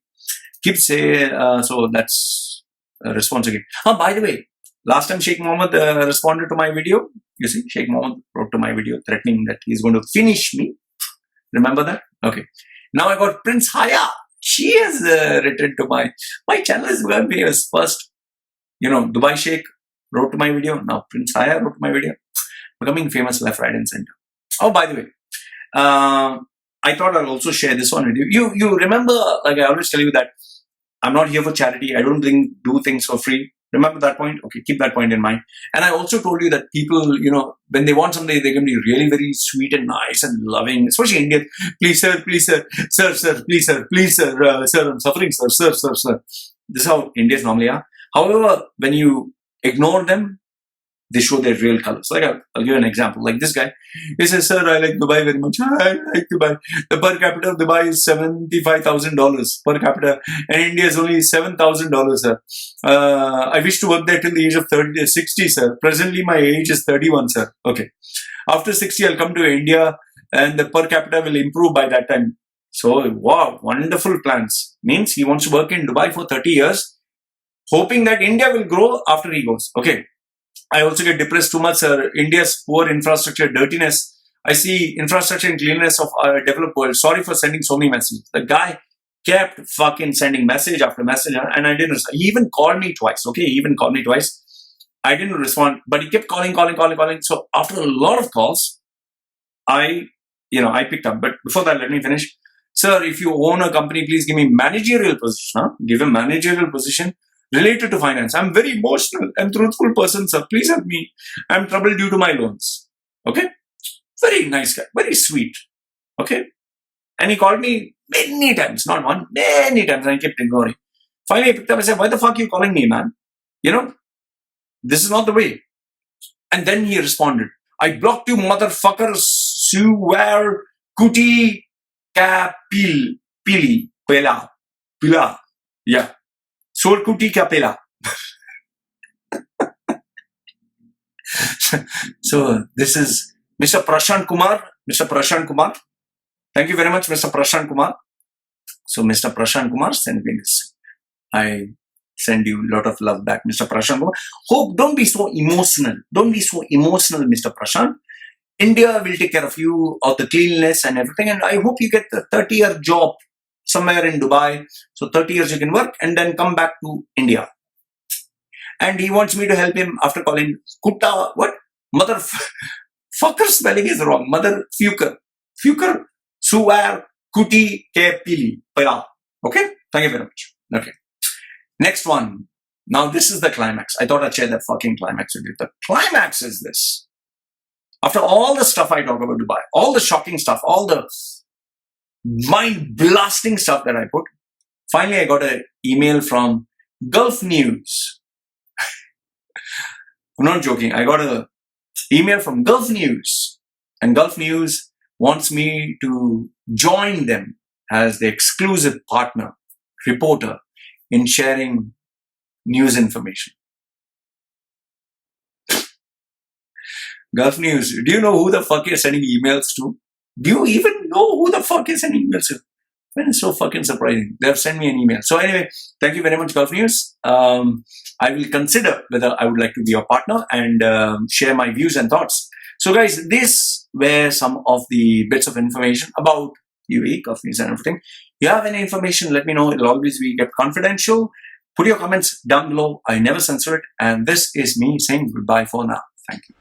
Kib say, so that's a response again. By the way, last time Sheikh Mohammed responded to my video. You see, Sheikh Mohammed wrote to my video threatening that he's going to finish me. Remember that? Okay. Now I got Prince Haya. She has written to my channel is going famous. First, Dubai Sheikh wrote to my video. Now Prince Haya wrote to my video. Becoming famous left, right and center. Oh, by the way, I thought I'll also share this one with you. You remember, like I always tell you that I'm not here for charity. I don't do things for free. Remember that point? Okay, keep that point in mind. And I also told you that people, when they want something, they can be really very sweet and nice and loving, especially Indians. Please, sir, please, sir, sir, please, sir, please, sir, sir, I'm suffering, sir, sir. This is how Indians normally are. However, when you ignore them, they show their real colors. Like I'll give you an example. Like this guy, he says, "Sir, I like Dubai very much. I like Dubai. The per capita of Dubai is $75,000 per capita, and India is only $7,000, sir. I wish to work there till the age of 60, sir. Presently, my age is 31, sir. Okay. After 60, I'll come to India, and the per capita will improve by that time. So, wow, wonderful plans. Means he wants to work in Dubai for 30 years, hoping that India will grow after he goes. Okay." I also get depressed too much, sir. India's poor infrastructure, dirtiness. I see infrastructure and cleanliness of our developed world. Sorry for sending so many messages. The guy kept fucking sending message after message, and I didn't respond. He even called me twice. Okay, he even called me twice. I didn't respond, but he kept calling. So after a lot of calls, I picked up. But before that, let me finish. Sir, if you own a company, please give me managerial position. Give a managerial position related to finance. I'm very emotional and truthful person, sir. Please help me. I'm troubled due to my loans. Okay? Very nice guy. Very sweet. Okay? And he called me many times. Not one. Many times. And I kept ignoring. Finally, I picked up and said, why the fuck are you calling me, man? This is not the way. And then he responded, I blocked you, motherfuckers. Swear, kuti, ka, pili, pila. Yeah. Sorkuti Kapela. So this is Mr. Prashant Kumar. Mr. Prashant Kumar. Thank you very much, Mr. Prashant Kumar. So Mr. Prashant Kumar sent me this. I send you a lot of love back, Mr. Prashant Kumar. Hope don't be so emotional. Don't be so emotional, Mr. Prashant. India will take care of you, of the cleanliness and everything. And I hope you get the 30-year job somewhere in Dubai. So 30 years you can work and then come back to India. And he wants me to help him after calling Kutta, what? Motherfucker spelling is wrong. Mother Fuker. Suwar Kuti Ke Pili. Okay? Thank you very much. Okay. Next one. Now this is the climax. I thought I'd share that fucking climax with you. The climax is this. After all the stuff I talk about Dubai, all the shocking stuff, all the mind-blasting stuff that I put, Finally, I got an email from Gulf News. I'm not joking. I got an email from Gulf News, and Gulf News wants me to join them as the exclusive partner, reporter in sharing news information. Gulf News, do you know who the fuck you're sending emails to? Do you even know who the fuck you're sending emails to? It's so fucking surprising. They have sent me an email. So anyway, thank you very much, Gulf News. I will consider whether I would like to be your partner and share my views and thoughts. So guys, these were some of the bits of information about UAE, Gulf News and everything. If you have any information, let me know. It'll always be kept confidential. Put your comments down below. I never censor it. And this is me saying goodbye for now. Thank you.